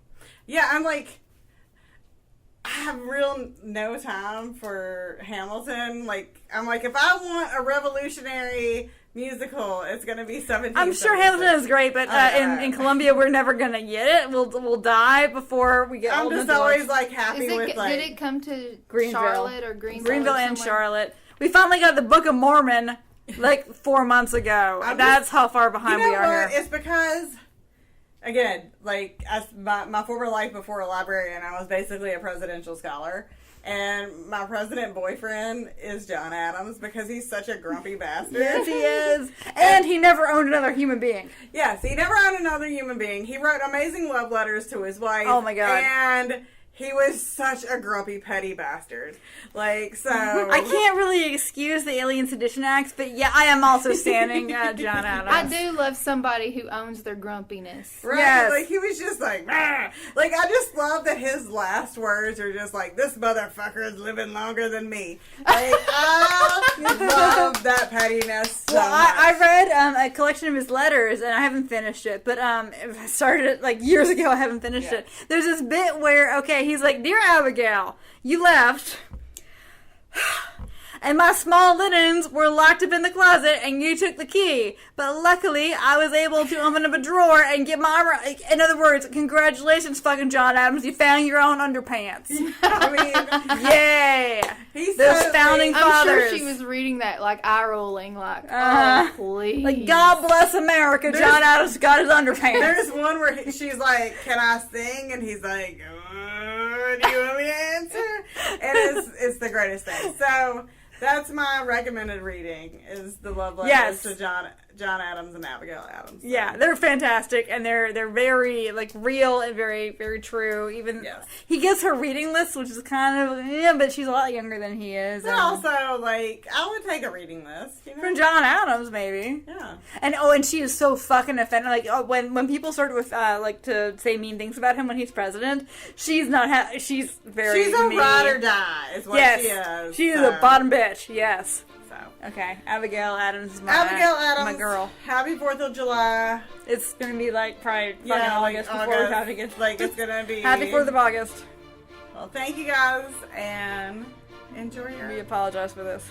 yeah, I'm I have real no time for Hamilton. I'm if I want a revolutionary musical, it's going to be 1776. I'm sure Hamilton is great, but in Columbia, we're never going to get it. We'll die before we get old enough. I'm just always happy with Did it come to Greenville. Charlotte or Greenville? Greenville and Charlotte. We finally got the Book of Mormon 4 months ago. That's how far behind we are here. It's because again, like, as my former life before a librarian, I was basically a presidential scholar. And my president boyfriend is John Adams because he's such a grumpy bastard. Yes, he is. And he never owned another human being. Yes, he never owned another human being. He wrote amazing love letters to his wife. Oh, my God. And he was such a grumpy, petty bastard. Like, so... I can't really excuse the Alien Sedition Acts, but yeah, I am also standing John Adams. I do love somebody who owns their grumpiness. Right? Yes. Like, he was just like, "Rah!" Like, I just love that his last words are just like, this motherfucker is living longer than me. Like, I love that pettiness so Well, much. I read a collection of his letters, and I haven't finished it, but I started it like years ago. I haven't finished it. There's this bit where, okay, he's like, "Dear Abigail, you left, and my small linens were locked up in the closet, and you took the key. But luckily, I was able to open up a drawer and get my... In other words, congratulations, fucking John Adams. You found your own underpants. I mean, Yay! he's Those so founding sweet. I'm fathers. sure she was reading that, like, eye-rolling, like, Uh-huh. oh, please. Like, God bless America, John Adams got his underpants. There's one where she's like, can I sing? And he's like, do you want me to answer? And it's the greatest thing. So that's my recommended reading, is the love letters Yes. to John Adams and Abigail Adams. So, Yeah, they're fantastic, and they're very, like, real and very, very true. Even Yes. he gives her reading list, which is kind of, but she's a lot younger than he is. But also, like, I would take a reading list, you know? From John Adams, maybe. Yeah. And she is so fucking offended. Like, when people start with, like, to say mean things about him when he's president, she's not, she's very She's a mean. ride or die, is what Yes, she is. she's so. a bottom bitch, yes. So. Okay, Abigail Adams is my girl. Happy 4th of July. It's gonna be, like, probably fucking Yeah, like August before August. Happy gets... Like, it's gonna be... Happy 4th of August. Well, thank you guys, and enjoy We your... apologize for this.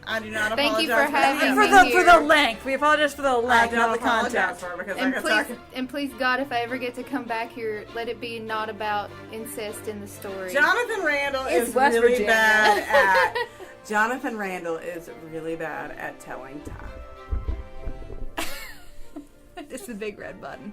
I do not Thank you apologize for having that. me. For the length. We apologize for the I length, don't not the apologize content. for it because And I please, could talk... and please, God, if I ever get to come back here, let it be not about incest in the story. Jonathan Randall It's is West really Virginia. bad at... Jonathan Randall is really bad at telling time. It's the big red button.